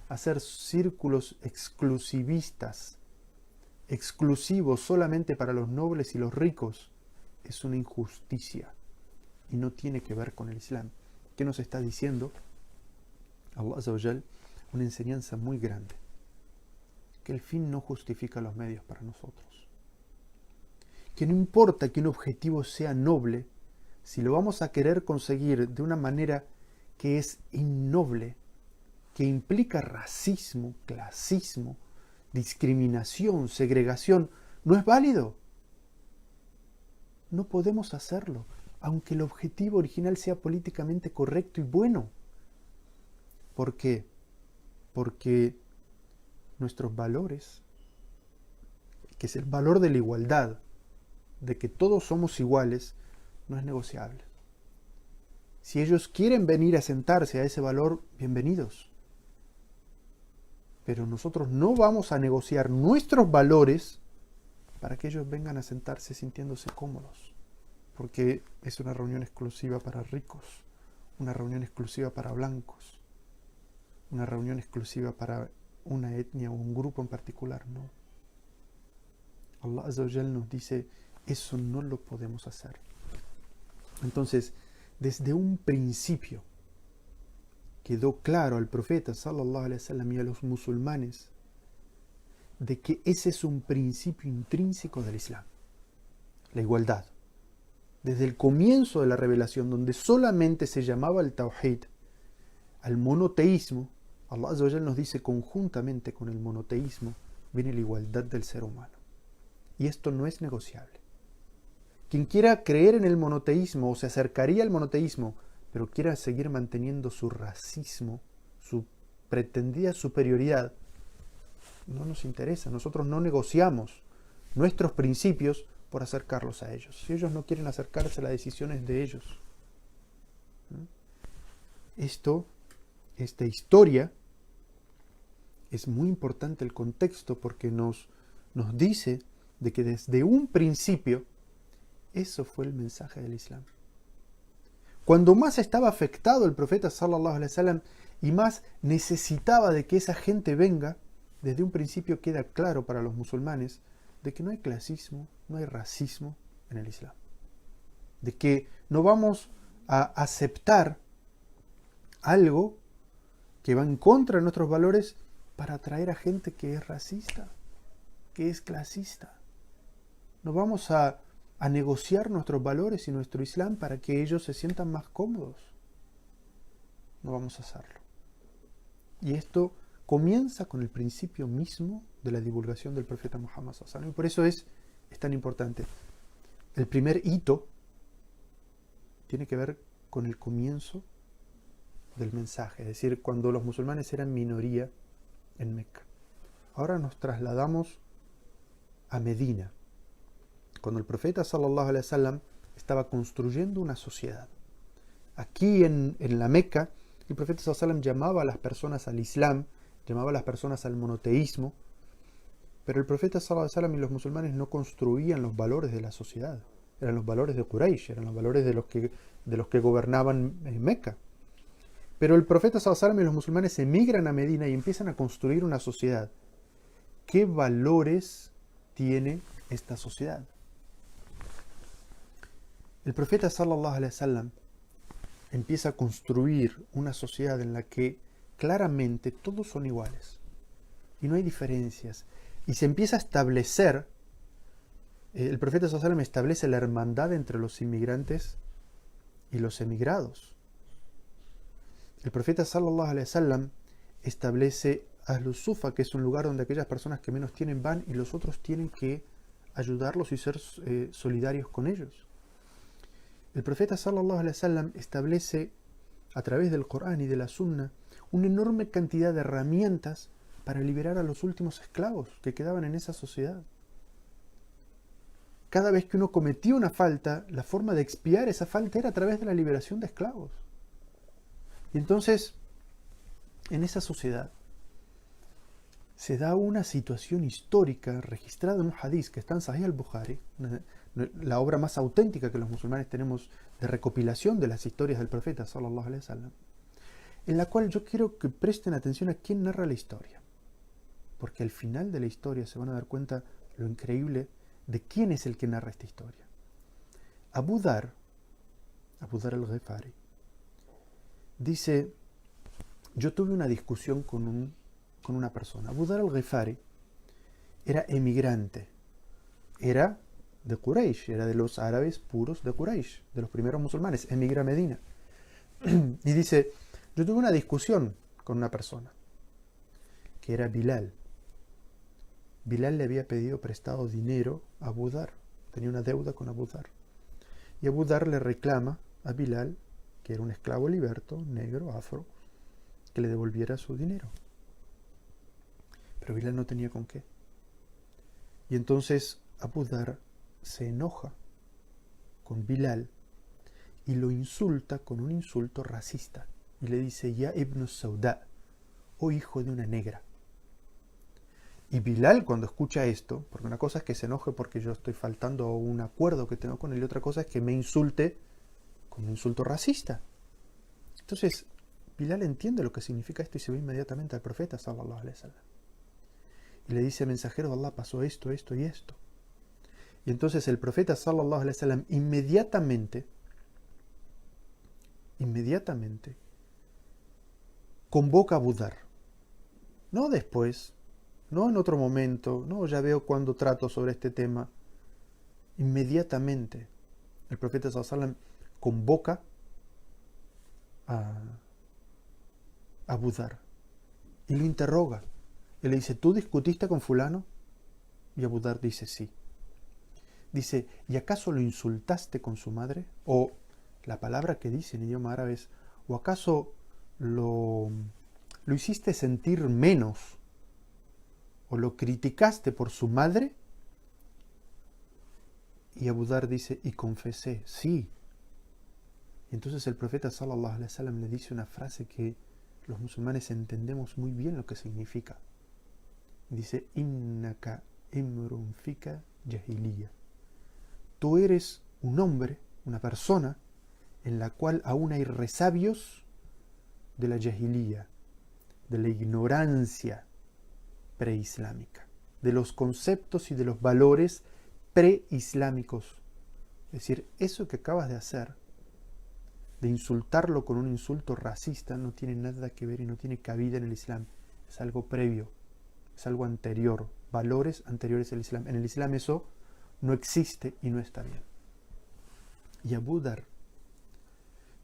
hacer círculos exclusivistas, exclusivos solamente para los nobles y los ricos, es una injusticia y no tiene que ver con el Islam. ¿Qué nos está diciendo Allah Azza wa Jal? Una enseñanza muy grande, que el fin no justifica los medios para nosotros, que no importa que un objetivo sea noble, si lo vamos a querer conseguir de una manera que es innoble, que implica racismo, clasismo, discriminación, segregación, no es válido. No podemos hacerlo, aunque el objetivo original sea políticamente correcto y bueno. ¿Por qué? Porque nuestros valores, que es el valor de la igualdad, de que todos somos iguales, no es negociable. Si ellos quieren venir a sentarse a ese valor, bienvenidos. Pero nosotros no vamos a negociar nuestros valores para que ellos vengan a sentarse sintiéndose cómodos, porque es una reunión exclusiva para ricos, una reunión exclusiva para blancos, una reunión exclusiva para una etnia o un grupo en particular. No. Allah Azza wa Jal nos dice: eso no lo podemos hacer. Entonces, desde un principio quedó claro al profeta sallallahu alaihi wasallam y a los musulmanes de que ese es un principio intrínseco del Islam, la igualdad. Desde el comienzo de la revelación, donde solamente se llamaba al tawhid, al monoteísmo, Allah Azza wa Jal nos dice: conjuntamente con el monoteísmo viene la igualdad del ser humano. Y esto no es negociable. Quien quiera creer en el monoteísmo o se acercaría al monoteísmo, pero quiera seguir manteniendo su racismo, su pretendida superioridad, no nos interesa. Nosotros no negociamos nuestros principios por acercarlos a ellos. Si ellos no quieren acercarse, la decisión es de ellos. Esta historia es muy importante, el contexto, porque nos dice de que desde un principio Eso fue el mensaje del Islam. Cuando más estaba afectado el profeta sallallahu alaihi wasallam y más necesitaba de que esa gente venga, desde un principio queda claro para los musulmanes de que no hay clasismo, no hay racismo en el Islam. De que no vamos a aceptar algo que va en contra de nuestros valores para atraer a gente que es racista, que es clasista. No vamos a negociar nuestros valores y nuestro Islam para que ellos se sientan más cómodos. No vamos a hacerlo. Y esto comienza con el principio mismo de la divulgación del profeta Muhammad sallallahu alaihi wasallam. Y por eso es tan importante. El primer hito tiene que ver con el comienzo del mensaje, es decir, cuando los musulmanes eran minoría en Meca. Ahora nos trasladamos a Medina, cuando el profeta sallallahu alaihi wasallam estaba construyendo una sociedad. Aquí en la Meca, el profeta sallallahu alaihi wasallam llamaba a las personas al Islam, llamaba a las personas al monoteísmo, pero el profeta sallallahu alaihi wasallam y los musulmanes no construían los valores de la sociedad, eran los valores de Quraysh, eran los valores de los que gobernaban en Meca. Pero el profeta sallallahu alaihi wasallam y los musulmanes emigran a Medina y empiezan a construir una sociedad. ¿Qué valores tiene esta sociedad? El profeta sallallahu alaihi wasallam empieza a construir una sociedad en la que claramente todos son iguales y no hay diferencias. Y se empieza a establecer, el profeta sallallahu alaihi wasallam establece la hermandad entre los inmigrantes y los emigrados. El profeta sallallahu alaihi wasallam establece Ahlus Sufa, que es un lugar donde aquellas personas que menos tienen van y los otros tienen que ayudarlos y ser solidarios con ellos. El profeta sallallahu alaihi wasallam establece a través del Corán y de la Sunna una enorme cantidad de herramientas para liberar a los últimos esclavos que quedaban en esa sociedad. Cada vez que uno cometía una falta, la forma de expiar esa falta era a través de la liberación de esclavos. Y entonces, en esa sociedad, se da una situación histórica registrada en un hadith que está en Sahih al-Bukhari, la obra más auténtica que los musulmanes tenemos de recopilación de las historias del profeta sallallahu alaihi wasallam, en la cual yo quiero que presten atención a quién narra la historia, porque al final de la historia se van a dar cuenta lo increíble de quién es el que narra esta historia. Abu Dhar al-Ghifari dice: yo tuve una discusión con una persona. Abu Dhar al-Ghifari era emigrante, era de Quraysh, era de los árabes puros de Quraysh, de los primeros musulmanes, emigra a Medina. Y dice: yo tuve una discusión con una persona, que era Bilal. Bilal le había pedido prestado dinero a Abu Dhar, tenía una deuda con Abu Dhar. Y Abu Dhar le reclama a Bilal, que era un esclavo liberto, negro, afro, que le devolviera su dinero. Pero Bilal no tenía con qué. Y entonces Abu Dhar se enoja con Bilal y lo insulta con un insulto racista. Y le dice: Ya ibn Sauda, oh hijo de una negra. Y Bilal, cuando escucha esto, porque una cosa es que se enoje porque yo estoy faltando a un acuerdo que tengo con él, y otra cosa es que me insulte con un insulto racista. Entonces, Bilal entiende lo que significa esto y se va inmediatamente al profeta sallallahu alaihi wasallam. Y le dice: mensajero de Allah, pasó esto, esto y esto. Y entonces el profeta sallallahu alaihi wasallam inmediatamente convoca a Abu Dhar. No después, no en otro momento, no ya veo cuando trato sobre este tema. Inmediatamente el profeta sallallahu alaihi wasallam convoca a Abu Dhar y lo interroga. Y le dice: ¿tú discutiste con fulano? Y Abu Dhar dice: sí. Dice: ¿y acaso lo insultaste con su madre? O la palabra que dice en idioma árabe es: ¿o acaso lo hiciste sentir menos? ¿O lo criticaste por su madre? Y Abu Dhar dice: y confesé, sí. Y entonces el profeta sallallahu alaihi wasallam le dice una frase que los musulmanes entendemos muy bien lo que significa. Dice: innaka imrun fika jahiliya. Tú eres un hombre, una persona, en la cual aún hay resabios de la jahilía, de la ignorancia preislámica, de los conceptos y de los valores preislámicos. Es decir, eso que acabas de hacer, de insultarlo con un insulto racista, no tiene nada que ver y no tiene cabida en el Islam. Es algo previo, es algo anterior, valores anteriores al Islam. En el Islam eso no existe y no está bien. Y Abu Dhar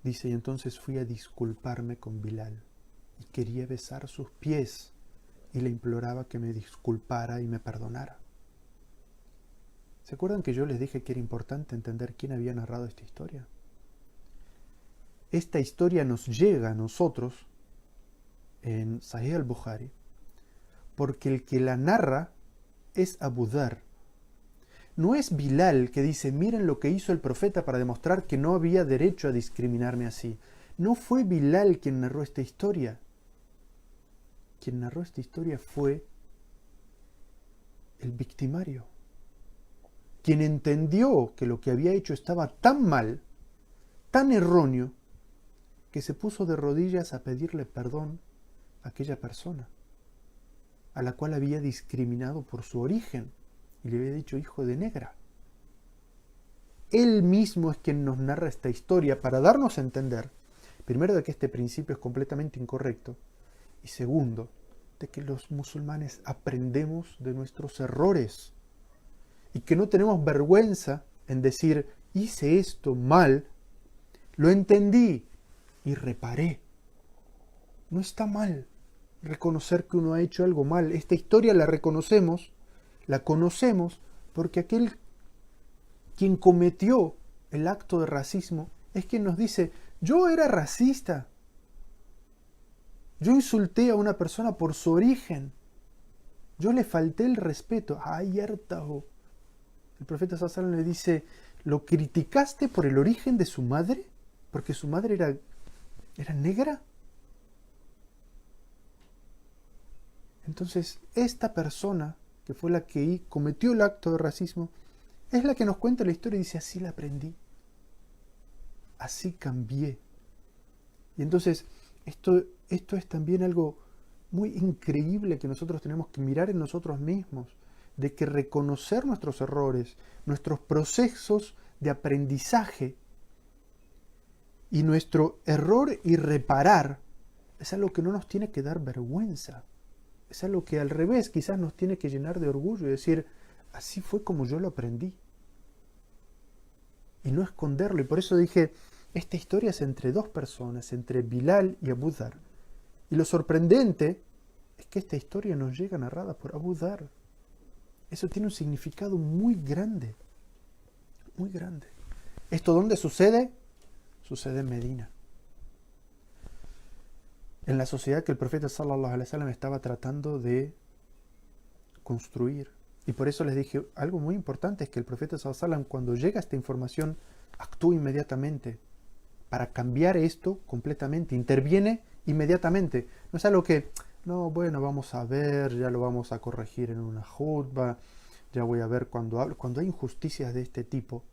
dice, y entonces fui a disculparme con Bilal y quería besar sus pies y le imploraba que me disculpara y me perdonara. ¿Se acuerdan que yo les dije que era importante entender quién había narrado esta historia? Esta historia nos llega a nosotros en Sahih al-Bukhari porque el que la narra es Abu Dhar. No es Bilal que dice, miren lo que hizo el profeta para demostrar que no había derecho a discriminarme así. No fue Bilal quien narró esta historia. Quien narró esta historia fue el victimario. Quien entendió que lo que había hecho estaba tan mal, tan erróneo, que se puso de rodillas a pedirle perdón a aquella persona, a la cual había discriminado por su origen, y le había dicho hijo de negra. Él mismo es quien nos narra esta historia para darnos a entender, primero, de que este principio es completamente incorrecto, y segundo, de que los musulmanes aprendemos de nuestros errores, y que no tenemos vergüenza en decir, hice esto mal, lo entendí y reparé. No está mal reconocer que uno ha hecho algo mal. Esta historia la reconocemos, la conocemos, porque aquel quien cometió el acto de racismo es quien nos dice, yo era racista, yo insulté a una persona por su origen, yo le falté el respeto. ¡Ay, hartajo! El profeta sallallahu alaihi wasallam le dice, ¿lo criticaste por el origen de su madre? ¿Porque su madre era negra? Entonces, esta persona, que fue la que cometió el acto de racismo, es la que nos cuenta la historia y dice, así la aprendí, así cambié. Y entonces, esto es también algo muy increíble que nosotros tenemos que mirar en nosotros mismos, de que reconocer nuestros errores, nuestros procesos de aprendizaje y nuestro error y reparar, es algo que no nos tiene que dar vergüenza. Es algo que al revés quizás nos tiene que llenar de orgullo y decir, así fue como yo lo aprendí. Y no esconderlo. Y por eso dije, esta historia es entre dos personas, entre Bilal y Abu Dhar. Y lo sorprendente es que esta historia nos llega narrada por Abu Dhar. Eso tiene un significado muy grande. Muy grande. ¿Esto dónde sucede? Sucede en Medina. En la sociedad que el profeta sallallahu alaihi wasallam estaba tratando de construir. Y por eso les dije, algo muy importante es que el profeta sallallahu alaihi wasallam, cuando llega esta información, actúa inmediatamente para cambiar esto completamente, interviene inmediatamente. No es algo que, no, bueno, vamos a ver, ya lo vamos a corregir en una jutba, ya voy a ver cuando hablo. Cuando hay injusticias de este tipo,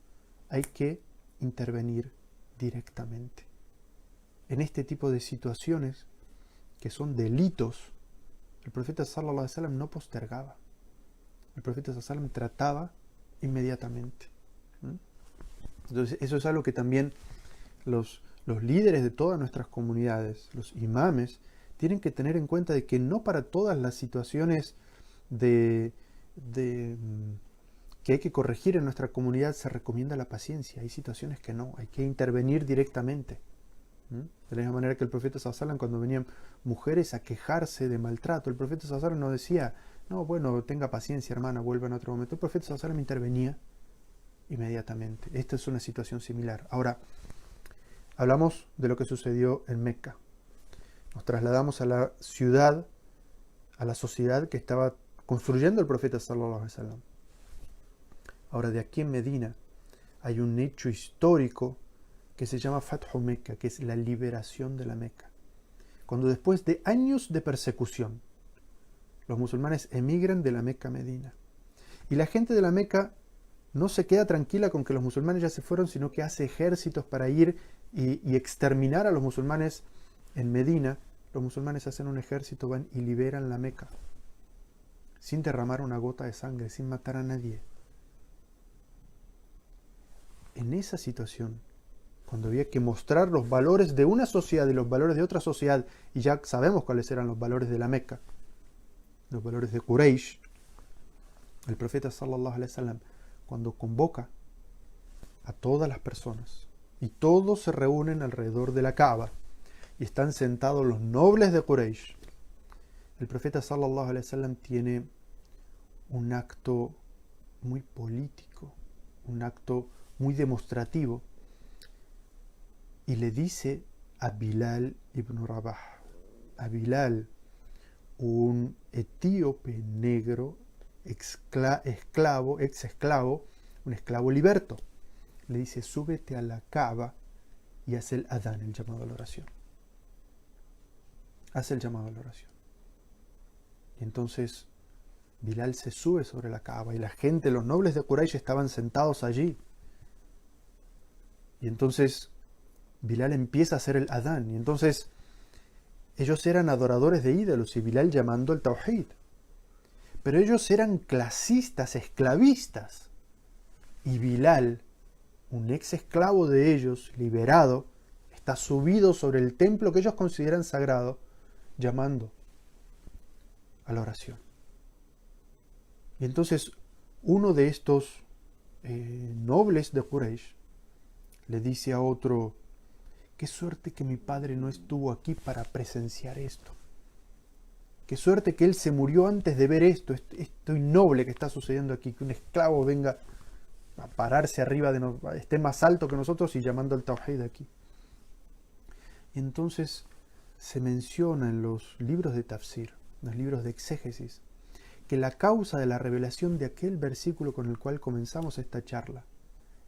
hay que intervenir directamente. En este tipo de situaciones, que son delitos, el profeta sallallahu alaihi wasallam no postergaba. El profeta sallallahu alaihi wasallam trataba inmediatamente. Entonces, eso es algo que también los líderes de todas nuestras comunidades, los imames, tienen que tener en cuenta de que no para todas las situaciones que hay que corregir en nuestra comunidad se recomienda la paciencia. Hay situaciones que no, hay que intervenir directamente. De la misma manera que el profeta sallallahu alaihi wasallam, cuando venían mujeres a quejarse de maltrato, el profeta sallallahu alaihi wasallam no decía, no, bueno, tenga paciencia, hermana, vuelva en otro momento. El profeta sallallahu alaihi wasallam intervenía inmediatamente. Esta es una situación similar. Ahora, hablamos de lo que sucedió en Meca. Nos trasladamos a la ciudad, a la sociedad que estaba construyendo el profeta sallallahu alaihi wasallam. Ahora, de aquí en Medina hay un hecho histórico que se llama Fathu Meca, que es la liberación de la Meca. Cuando después de años de persecución, los musulmanes emigran de la Meca a Medina. Y la gente de la Meca no se queda tranquila con que los musulmanes ya se fueron, sino que hace ejércitos para ir y exterminar a los musulmanes en Medina. Los musulmanes hacen un ejército, van y liberan la Meca, sin derramar una gota de sangre, sin matar a nadie. En esa situación, cuando había que mostrar los valores de una sociedad y los valores de otra sociedad, y ya sabemos cuáles eran los valores de la Meca, los valores de Quraysh, el profeta sallallahu alaihi wasallam, cuando convoca a todas las personas y todos se reúnen alrededor de la Kaaba y están sentados los nobles de Quraysh, el profeta sallallahu alaihi wasallam tiene un acto muy político, un acto muy demostrativo, y le dice a Bilal ibn Rabah, a Bilal, un etíope negro, ex esclavo, un esclavo liberto, le dice: súbete a la Kaaba y haz el adán, el llamado a la oración. Hace el llamado a la oración. Y entonces Bilal se sube sobre la Kaaba y la gente, los nobles de Quraysh, estaban sentados allí. Y entonces Bilal empieza a hacer el adán. Y entonces ellos eran adoradores de ídolos y Bilal llamando al Tawhid. Pero ellos eran clasistas, esclavistas. Y Bilal, un ex esclavo de ellos, liberado, está subido sobre el templo que ellos consideran sagrado, llamando a la oración. Y entonces uno de estos nobles de Quraysh le dice a otro: qué suerte que mi padre no estuvo aquí para presenciar esto. Qué suerte que él se murió antes de ver esto innoble que está sucediendo aquí, que un esclavo venga a pararse arriba de nosotros, esté más alto que nosotros y llamando al Tawhid aquí. Y entonces se menciona en los libros de tafsir, en los libros de exégesis, que la causa de la revelación de aquel versículo con el cual comenzamos esta charla,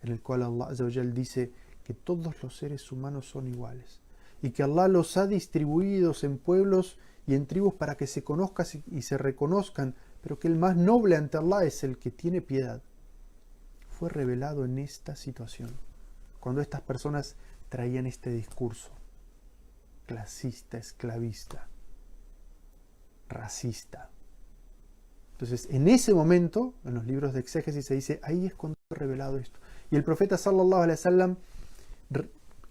en el cual Allah Azza wa Jal dice que todos los seres humanos son iguales y que Allah los ha distribuidos en pueblos y en tribus para que se conozcan y se reconozcan, pero que el más noble ante Allah es el que tiene piedad, fue revelado en esta situación, cuando estas personas traían este discurso clasista, esclavista, racista. Entonces, en ese momento, en los libros de exégesis se dice: ahí es cuando fue revelado esto. Y el profeta sallallahu alaihi wasallam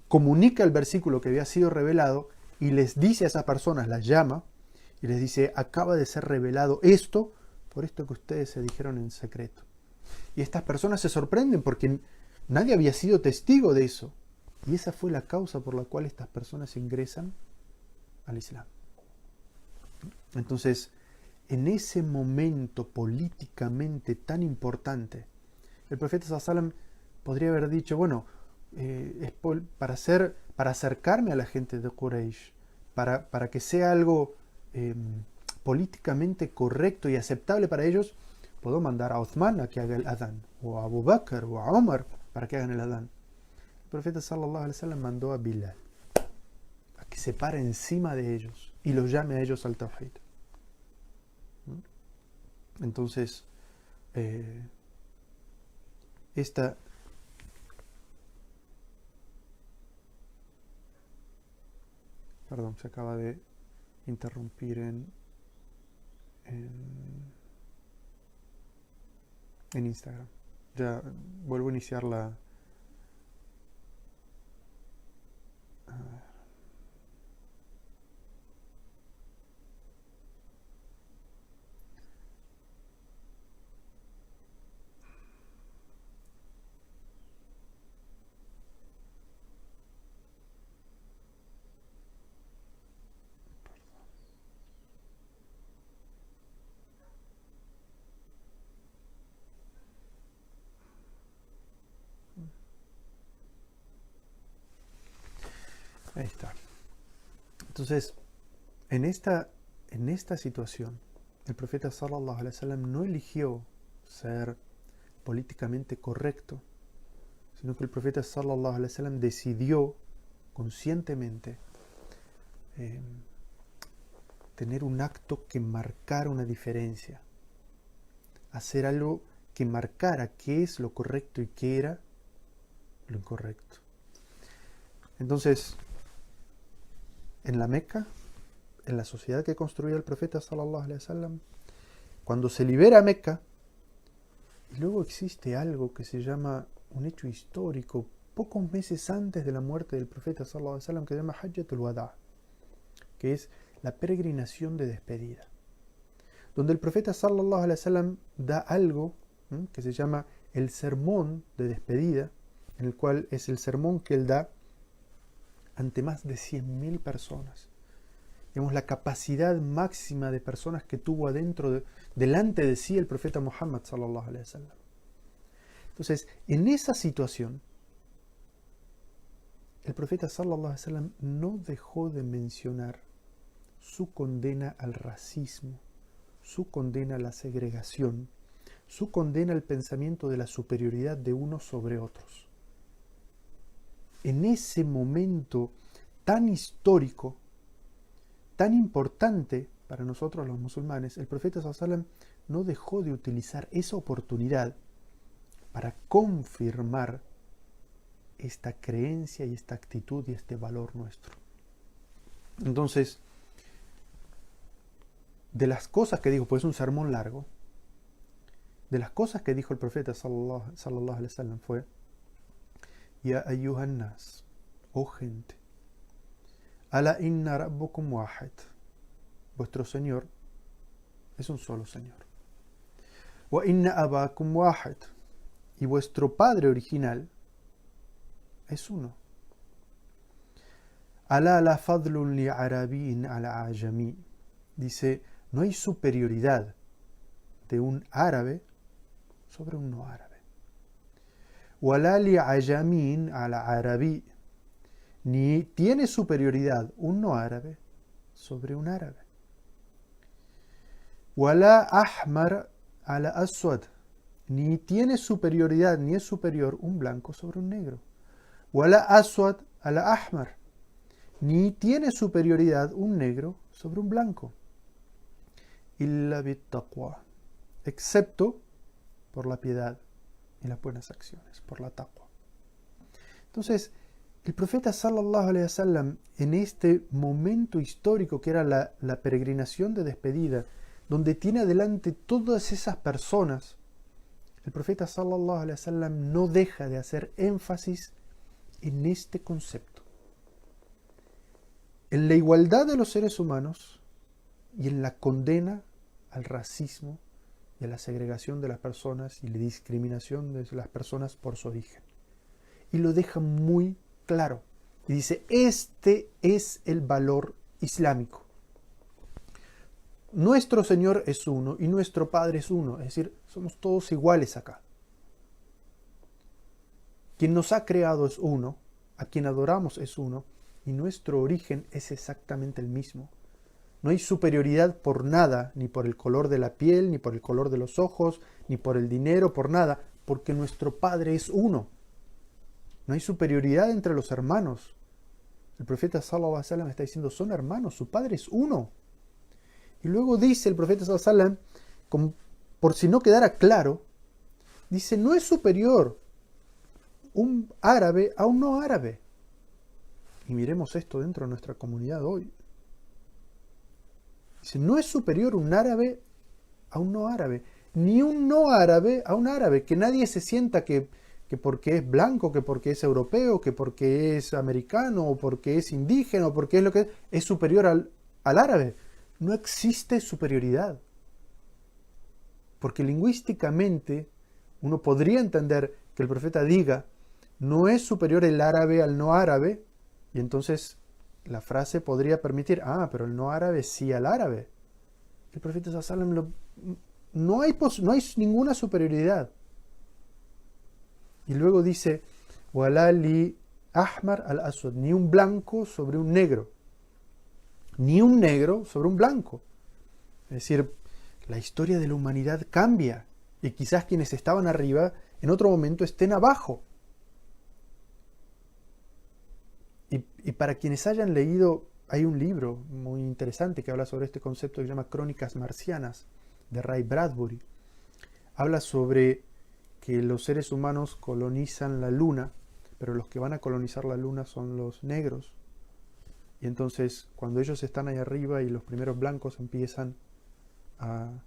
comunica el versículo que había sido revelado y les dice a esas personas, las llama y les dice: acaba de ser revelado esto, por esto que ustedes se dijeron en secreto. Y estas personas se sorprenden porque nadie había sido testigo de eso. Y esa fue la causa por la cual estas personas ingresan al Islam. Entonces, en ese momento políticamente tan importante, el profeta sallallahu alaihi wasallam podría haber dicho: bueno, es para acercarme a la gente de Quraysh, para que sea algo políticamente correcto y aceptable para ellos, puedo mandar a Uthman a que haga el adán, o a Abu Bakr o a Omar para que hagan el adán. El profeta sallallahu alaihi wasallam mandó a Bilal a que se pare encima de ellos y los llame a ellos al Tawhid. Entonces, perdón, se acaba de interrumpir en Instagram. Ya vuelvo a iniciar la... A ver. Ahí está. Entonces, en esta situación, el profeta sallallahu alaihi wasallam no eligió ser políticamente correcto, sino que el profeta sallallahu alaihi wasallam decidió conscientemente tener un acto que marcara una diferencia, hacer algo que marcara qué es lo correcto y qué era lo incorrecto. Entonces, en la Meca, en la sociedad que construía el profeta sallallahu alaihi wasallam, cuando se libera Meca, y luego existe algo que se llama un hecho histórico, pocos meses antes de la muerte del profeta sallallahu alaihi wasallam, que se llama Hajjatul Wada', que es la peregrinación de despedida, donde el profeta sallallahu alaihi wasallam da algo que se llama el sermón de despedida, en el cual es el sermón que él da ante más de 100.000 personas. Digamos, la capacidad máxima de personas que tuvo delante de sí el profeta Muhammad sallallahu alaihi wasallam. Entonces, en esa situación, el profeta sallallahu alaihi wasallam no dejó de mencionar su condena al racismo, su condena a la segregación, su condena al pensamiento de la superioridad de unos sobre otros. En ese momento tan histórico, tan importante para nosotros los musulmanes, el profeta sallallahu alaihi wasallam no dejó de utilizar esa oportunidad para confirmar esta creencia y esta actitud y este valor nuestro. Entonces, de las cosas que dijo, pues es un sermón largo, de las cosas que dijo el profeta sallallahu alaihi wasallam fue: Ya ayyuhan nas, oh gente, ala inna rabbukum wahid, vuestro Señor es un solo Señor. Wa inna abakum wahid, y vuestro Padre original es uno. Ala la fadlun li arabin ala ajami, dice, no hay superioridad de un árabe sobre un no árabe. Wala li ajamin ala arabi, ni tiene superioridad un no árabe sobre un árabe. Wala ahmar ala aswad, ni tiene superioridad, ni es superior un blanco sobre un negro. Wala aswad ala ahmar, ni tiene superioridad un negro sobre un blanco. Illa bittaqwa, excepto por la piedad y las buenas acciones, por la taqwa. Entonces, el profeta sallallahu alaihi wasallam, en este momento histórico que era la peregrinación de despedida, donde tiene adelante todas esas personas, el profeta sallallahu alaihi wasallam no deja de hacer énfasis en este concepto, en la igualdad de los seres humanos y en la condena al racismo y a la segregación de las personas y la discriminación de las personas por su origen. Y lo deja muy claro. Y dice, este es el valor islámico. Nuestro Señor es uno y nuestro Padre es uno. Es decir, somos todos iguales acá. Quien nos ha creado es uno, a quien adoramos es uno, y nuestro origen es exactamente el mismo. No hay superioridad por nada, ni por el color de la piel, ni por el color de los ojos, ni por el dinero, por nada, porque nuestro Padre es uno. No hay superioridad entre los hermanos. El profeta sallallahu alaihi wasallam está diciendo, son hermanos, su Padre es uno. Y luego dice el profeta sallallahu alaihi wasallam, por si no quedara claro, dice, no es superior un árabe a un no árabe. Y miremos esto dentro de nuestra comunidad hoy. Dice, no es superior un árabe a un no árabe, ni un no árabe a un árabe, que nadie se sienta que porque es blanco, que porque es europeo, que porque es americano, o porque es indígena, o porque es lo que es superior al árabe. No existe superioridad. Porque lingüísticamente uno podría entender que el profeta diga, no es superior el árabe al no árabe, y entonces la frase podría permitir, pero el no árabe sí al árabe. El profeta sallallahu alaihi wasallam no hay ninguna superioridad. Y luego dice, wala li ahmar al aswad, ni un blanco sobre un negro, ni un negro sobre un blanco. Es decir, la historia de la humanidad cambia, y quizás quienes estaban arriba en otro momento estén abajo. Y para quienes hayan leído, hay un libro muy interesante que habla sobre este concepto que se llama Crónicas Marcianas, de Ray Bradbury. Habla sobre que los seres humanos colonizan la luna, pero los que van a colonizar la luna son los negros. Y entonces, cuando ellos están ahí arriba y los primeros blancos empiezan a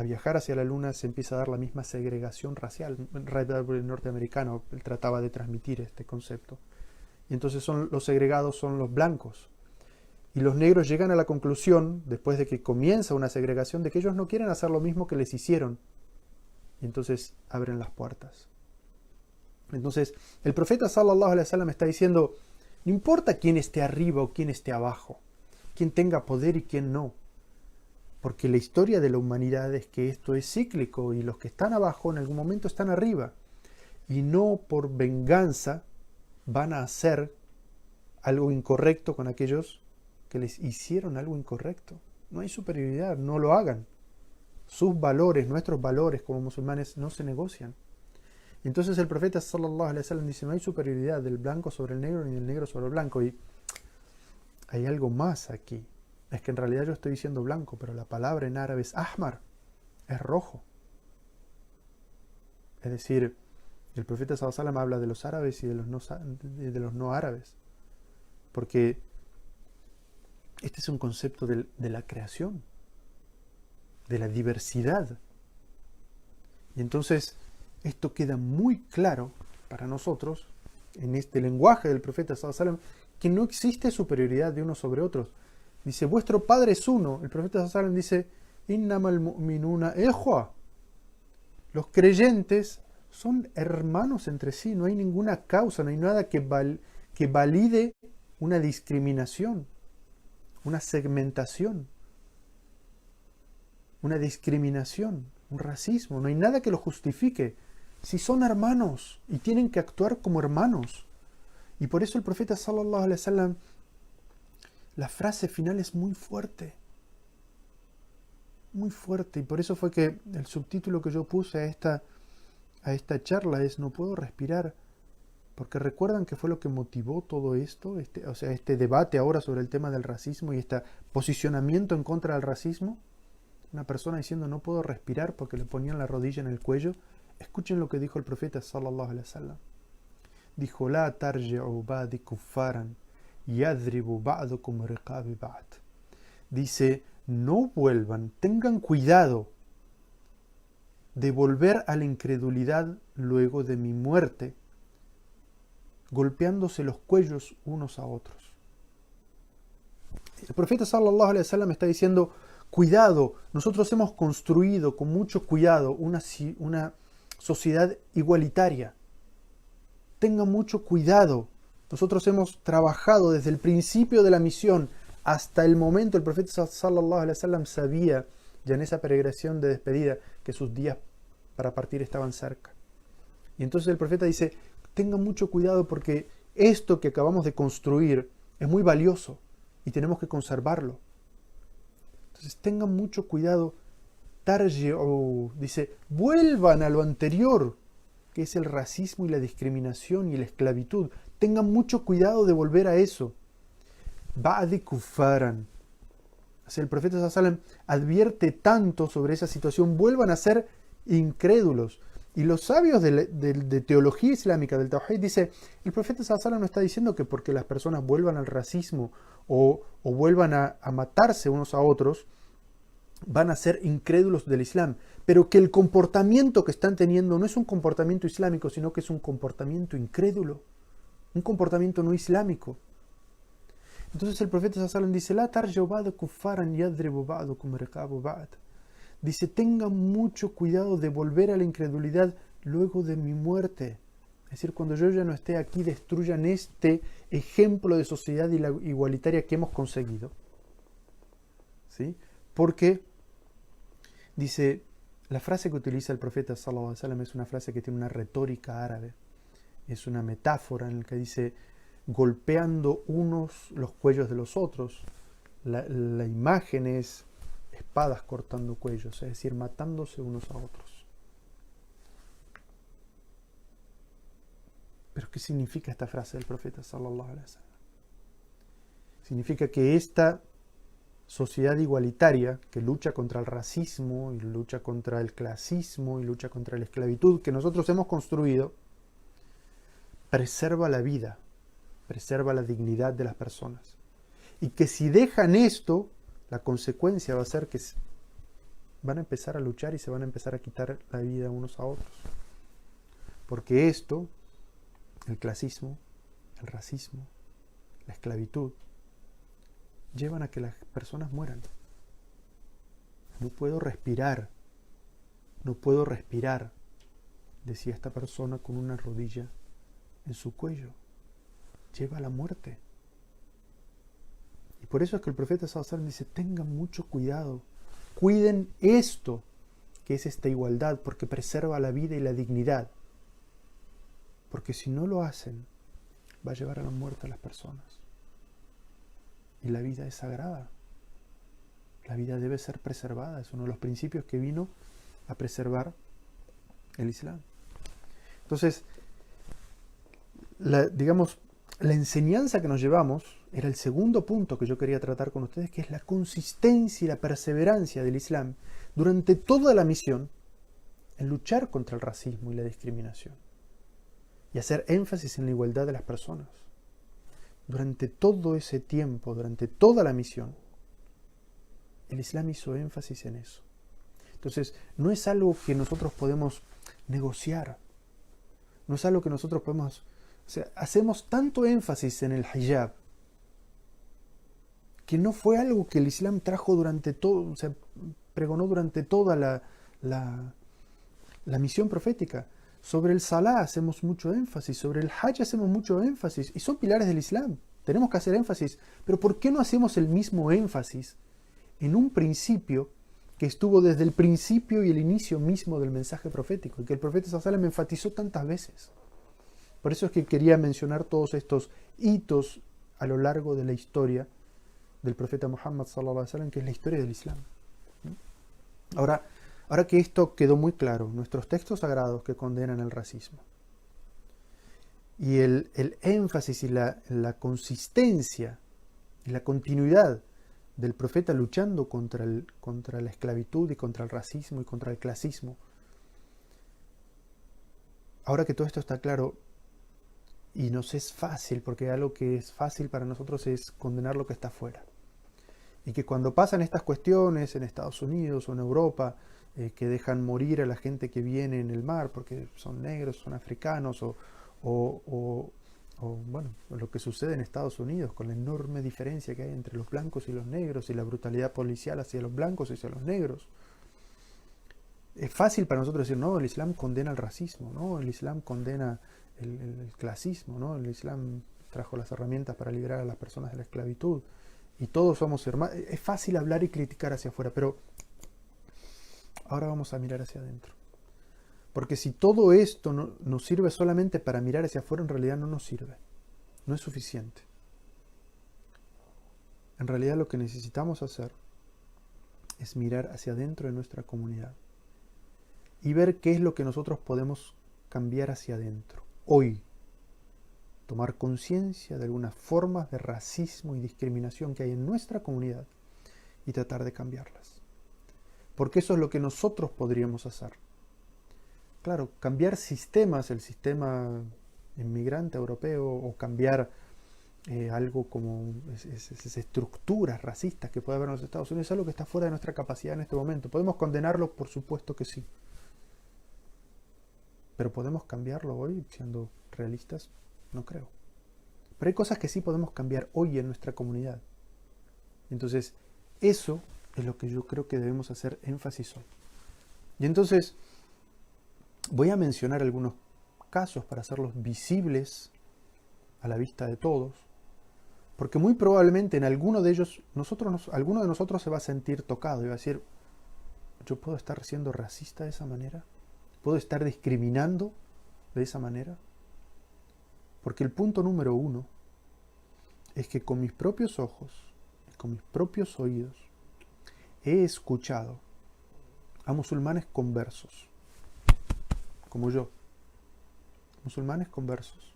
viajar hacia la luna, se empieza a dar la misma segregación racial. Ray Bradbury, el norteamericano, él trataba de transmitir este concepto. Y entonces los segregados son los blancos. Y los negros llegan a la conclusión, después de que comienza una segregación, de que ellos no quieren hacer lo mismo que les hicieron. Y entonces abren las puertas. Entonces, el profeta sallallahu alaihi wasallam está diciendo, no importa quién esté arriba o quién esté abajo, quién tenga poder y quién no. Porque la historia de la humanidad es que esto es cíclico y los que están abajo en algún momento están arriba. Y no por venganza van a hacer algo incorrecto con aquellos que les hicieron algo incorrecto. No hay superioridad, no lo hagan. Sus valores, nuestros valores como musulmanes no se negocian. Entonces el profeta sallallahu alaihi wasallam dice, no hay superioridad del blanco sobre el negro ni del negro sobre el blanco. Y hay algo más aquí. Es que en realidad yo estoy diciendo blanco, pero la palabra en árabe es ahmar, es rojo. Es decir, el profeta sallallahu alaihi wasallam habla de los árabes y de los no árabes. Porque este es un concepto de la creación, de la diversidad. Y entonces esto queda muy claro para nosotros, en este lenguaje del profeta sallallahu alaihi wasallam, que no existe superioridad de unos sobre otros. Dice, vuestro Padre es uno. El profeta sallallahu alaihi wasallam dice, innamal mu'minuna ikhwa. Los creyentes son hermanos entre sí, no hay ninguna causa, no hay nada que valide una discriminación, una segmentación, una discriminación, un racismo, no hay nada que lo justifique. Si son hermanos y tienen que actuar como hermanos. Y por eso el profeta sallallahu alaihi wasallam, la frase final es muy fuerte. Muy fuerte. Y por eso fue que el subtítulo que yo puse a esta charla es no puedo respirar. Porque recuerdan que fue lo que motivó todo esto, este debate ahora sobre el tema del racismo y este posicionamiento en contra del racismo. Una persona diciendo no puedo respirar porque le ponían la rodilla en el cuello. Escuchen lo que dijo el profeta sallallahu alaihi wasallam. Dijo, la tarji'u ba'di kuffaran yadribu ba'dukum riqabi ba'd. Dice, no vuelvan, tengan cuidado de volver a la incredulidad luego de mi muerte, golpeándose los cuellos unos a otros. El profeta sallallahu alaihi wasallam está diciendo, cuidado, nosotros hemos construido con mucho cuidado una sociedad igualitaria. Tengan mucho cuidado. Nosotros hemos trabajado desde el principio de la misión hasta el momento. El profeta sallallahu alaihi wasallam sabía ya en esa peregrinación de despedida que sus días para partir estaban cerca. Y entonces el profeta dice, tengan mucho cuidado porque esto que acabamos de construir es muy valioso y tenemos que conservarlo. Entonces tengan mucho cuidado. Tarji'u, dice, vuelvan a lo anterior, que es el racismo y la discriminación y la esclavitud. Tengan mucho cuidado de volver a eso. Ba'di kuffaran. O sea, el profeta sallallahu alaihi wasallam advierte tanto sobre esa situación. Vuelvan a ser incrédulos. Y los sabios de teología islámica, del Tawhid, dice, el profeta sallallahu alaihi wasallam no está diciendo que porque las personas vuelvan al racismo o vuelvan a matarse unos a otros, van a ser incrédulos del Islam, pero que el comportamiento que están teniendo no es un comportamiento islámico, sino que es un comportamiento incrédulo, un comportamiento no islámico. Entonces el profeta sallallahu alaihi wasallam dice, la tarji'u ba'du kuffaran yadribu ba'dukum riqabu ba'd. Dice, tengan mucho cuidado de volver a la incredulidad luego de mi muerte. Es decir, cuando yo ya no esté aquí, destruyan este ejemplo de sociedad igualitaria que hemos conseguido. ¿Sí? Porque, dice, la frase que utiliza el profeta sallallahu alaihi wasallam es una frase que tiene una retórica árabe. Es una metáfora en la que dice, golpeando unos los cuellos de los otros. La imagen es espadas cortando cuellos, es decir, matándose unos a otros. ¿Pero qué significa esta frase del profeta sallallahu alaihi wasallam? Significa que esta sociedad igualitaria que lucha contra el racismo y lucha contra el clasismo y lucha contra la esclavitud que nosotros hemos construido, preserva la vida, preserva la dignidad de las personas. Y que si dejan esto, la consecuencia va a ser que van a empezar a luchar y se van a empezar a quitar la vida unos a otros. Porque esto, el clasismo, el racismo, la esclavitud, llevan a que las personas mueran. No puedo respirar, decía esta persona con una rodilla en su cuello. Lleva a la muerte. Y por eso es que el profeta sallallahu alaihi wasallam dice, tengan mucho cuidado, cuiden esto, que es esta igualdad, porque preserva la vida y la dignidad. Porque si no lo hacen, va a llevar a la muerte a las personas. Y la vida es sagrada. La vida debe ser preservada. Es uno de los principios que vino a preservar el Islam. Entonces, la enseñanza que nos llevamos era el segundo punto que yo quería tratar con ustedes, que es la consistencia y la perseverancia del Islam durante toda la misión en luchar contra el racismo y la discriminación y hacer énfasis en la igualdad de las personas. Durante todo ese tiempo, durante toda la misión, el Islam hizo énfasis en eso. Entonces, no es algo que nosotros podemos negociar, no es algo que nosotros podemos... O sea, hacemos tanto énfasis en el hijab, que no fue algo que el Islam trajo durante todo, o sea, pregonó durante toda la misión profética. Sobre el Salah hacemos mucho énfasis, sobre el Hajj hacemos mucho énfasis, y son pilares del Islam. Tenemos que hacer énfasis, pero ¿por qué no hacemos el mismo énfasis en un principio que estuvo desde el principio y el inicio mismo del mensaje profético, y que el profeta sallallahu alaihi wasallam enfatizó tantas veces? Por eso es que quería mencionar todos estos hitos a lo largo de la historia del profeta Muhammad sallallahu alaihi wasallam, que es la historia del Islam. Ahora que esto quedó muy claro, nuestros textos sagrados que condenan el racismo y el énfasis y la consistencia y la continuidad del profeta luchando contra la esclavitud y contra el racismo y contra el clasismo, ahora que todo esto está claro y nos es fácil, porque algo que es fácil para nosotros es condenar lo que está afuera, y que cuando pasan estas cuestiones en Estados Unidos o en Europa, que dejan morir a la gente que viene en el mar porque son negros, son africanos, o bueno, lo que sucede en Estados Unidos con la enorme diferencia que hay entre los blancos y los negros y la brutalidad policial hacia los blancos y hacia los negros. Es fácil para nosotros decir, no, el Islam condena el racismo, no, el Islam condena el clasismo, no, el Islam trajo las herramientas para liberar a las personas de la esclavitud y todos somos hermanos. Es fácil hablar y criticar hacia afuera, pero ahora vamos a mirar hacia adentro. Porque si todo esto nos sirve solamente para mirar hacia afuera, en realidad no nos sirve. No es suficiente. En realidad lo que necesitamos hacer es mirar hacia adentro de nuestra comunidad y ver qué es lo que nosotros podemos cambiar hacia adentro. Hoy, tomar conciencia de algunas formas de racismo y discriminación que hay en nuestra comunidad y tratar de cambiarlas. Porque eso es lo que nosotros podríamos hacer. Claro, cambiar sistemas, el sistema inmigrante europeo, o cambiar algo como esas estructuras racistas que puede haber en los Estados Unidos, es algo que está fuera de nuestra capacidad en este momento. ¿Podemos condenarlo? Por supuesto que sí. ¿Pero podemos cambiarlo hoy, siendo realistas? No creo. Pero hay cosas que sí podemos cambiar hoy en nuestra comunidad. Entonces, eso es lo que yo creo que debemos hacer énfasis hoy. Y entonces, voy a mencionar algunos casos para hacerlos visibles a la vista de todos, porque muy probablemente en alguno de ellos, alguno de nosotros se va a sentir tocado y va a decir, ¿yo puedo estar siendo racista de esa manera? ¿Puedo estar discriminando de esa manera? Porque el punto número 1 es que con mis propios ojos, con mis propios oídos, he escuchado a musulmanes conversos, como yo, musulmanes conversos,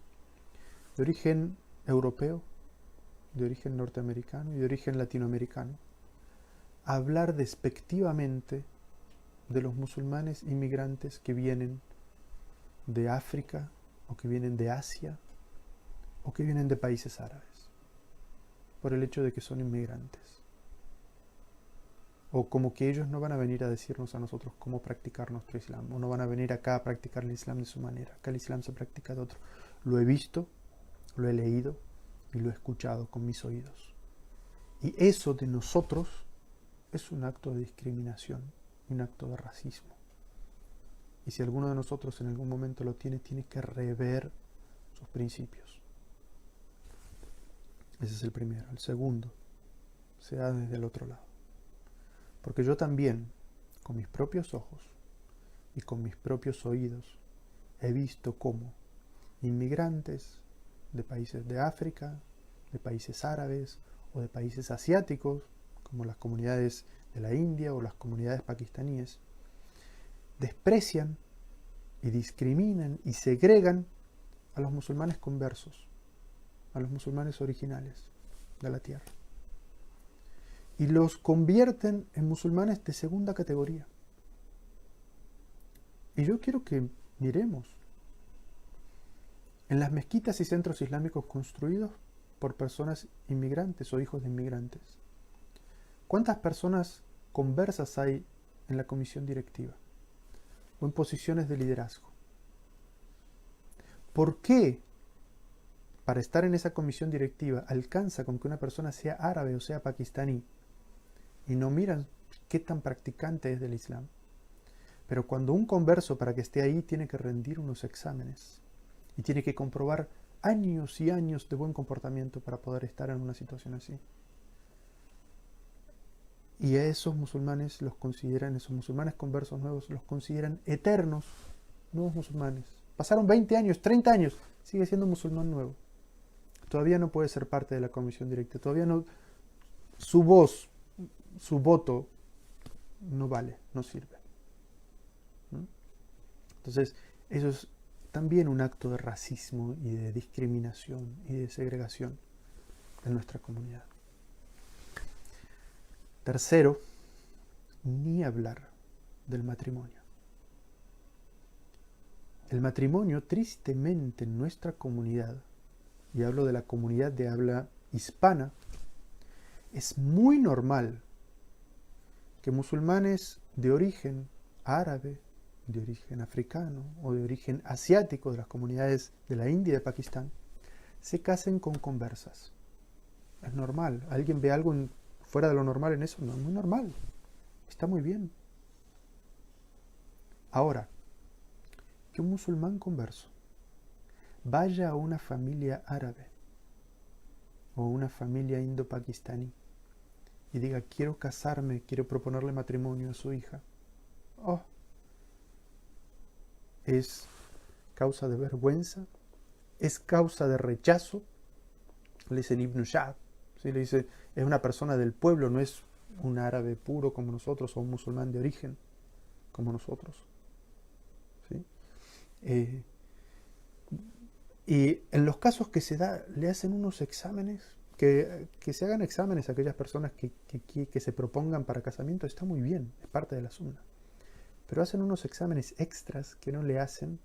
de origen europeo, de origen norteamericano y de origen latinoamericano, hablar despectivamente de los musulmanes inmigrantes que vienen de África, o que vienen de Asia, o que vienen de países árabes, por el hecho de que son inmigrantes. O como que ellos no van a venir a decirnos a nosotros cómo practicar nuestro Islam, o no van a venir acá a practicar el Islam de su manera. Acá el Islam se practica de otro. Lo he visto, lo he leído y lo he escuchado con mis oídos. Y eso de nosotros es un acto de discriminación, un acto de racismo. Y si alguno de nosotros en algún momento lo tiene, tiene que rever sus principios. Ese es el primero. El segundo, se da desde el otro lado. Porque yo también, con mis propios ojos y con mis propios oídos, he visto cómo inmigrantes de países de África, de países árabes o de países asiáticos, como las comunidades de la India o las comunidades pakistaníes, desprecian y discriminan y segregan a los musulmanes conversos, a los musulmanes originales de la tierra, y los convierten en musulmanes de segunda categoría. Y yo quiero que miremos en las mezquitas y centros islámicos construidos por personas inmigrantes o hijos de inmigrantes, ¿cuántas personas conversas hay en la comisión directiva o en posiciones de liderazgo? ¿Por qué para estar en esa comisión directiva alcanza con que una persona sea árabe o sea pakistaní y no miran qué tan practicante es del Islam? Pero cuando un converso, para que esté ahí, tiene que rendir unos exámenes y tiene que comprobar años y años de buen comportamiento para poder estar en una situación así. Y a esos musulmanes los consideran, esos musulmanes conversos nuevos, los consideran eternos nuevos musulmanes. Pasaron 20 años, 30 años, sigue siendo un musulmán nuevo. Todavía no puede ser parte de la comisión directa, todavía no, su voz, su voto no vale, no sirve. Entonces, eso es también un acto de racismo y de discriminación y de segregación en nuestra comunidad. Tercero, ni hablar del matrimonio. El matrimonio, tristemente, en nuestra comunidad, y hablo de la comunidad de habla hispana, es muy normal que musulmanes de origen árabe, de origen africano o de origen asiático de las comunidades de la India y de Pakistán se casen con conversas. Es normal. ¿Alguien ve algo fuera de lo normal en eso? No, es muy normal. Está muy bien. Ahora, que un musulmán converso vaya a una familia árabe o una familia indo-pakistaní y diga, quiero casarme, quiero proponerle matrimonio a su hija. Oh, es causa de vergüenza, es causa de rechazo. Le dicen Ibn Sha'b, ¿sí? Le dice, es una persona del pueblo, no es un árabe puro como nosotros o un musulmán de origen como nosotros. ¿Sí? Y en los casos que se da, le hacen unos exámenes, que se hagan exámenes a aquellas personas que se propongan para casamiento, está muy bien, es parte de la sunna. Pero hacen unos exámenes extras que no le hacen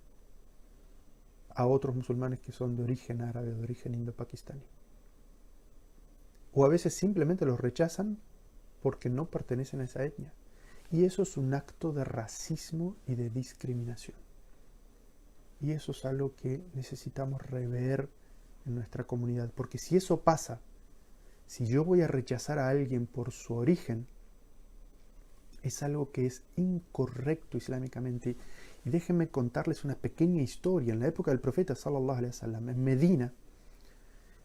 a otros musulmanes que son de origen árabe o de origen indo-pakistaní. O a veces simplemente los rechazan porque no pertenecen a esa etnia. Y eso es un acto de racismo y de discriminación. Y eso es algo que necesitamos rever en nuestra comunidad. Porque si eso pasa, si yo voy a rechazar a alguien por su origen, es algo que es incorrecto islámicamente. Y déjenme contarles una pequeña historia. En la época del profeta sallallahu alaihi wasallam, en Medina,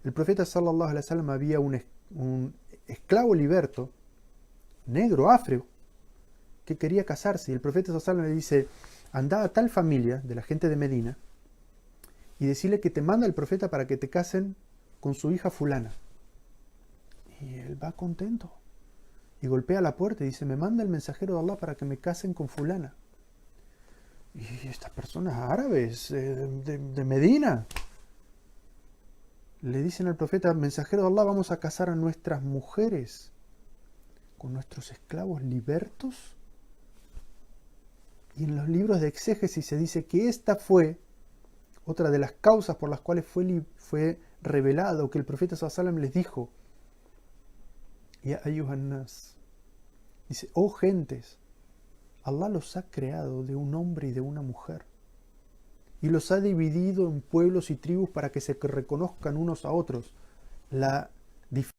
el profeta sallallahu alaihi wasallam había un esclavo liberto, negro, afro, que quería casarse. Y el profeta sallallahu alaihi wasallam le dice, anda a tal familia de la gente de Medina y decirle que te manda el profeta para que te casen con su hija fulana. Y él va contento. Y golpea la puerta y dice, me manda el mensajero de Allah para que me casen con fulana. Y estas personas árabes de Medina le dicen al profeta, mensajero de Allah, vamos a casar a nuestras mujeres con nuestros esclavos libertos. Y en los libros de exégesis se dice que esta fue otra de las causas por las cuales fue revelado que el profeta sallallahu alaihi wasallam les dijo: Ya ayyuhan nas, dice, oh gentes, Allah los ha creado de un hombre y de una mujer, y los ha dividido en pueblos y tribus para que se reconozcan unos a otros. La diferencia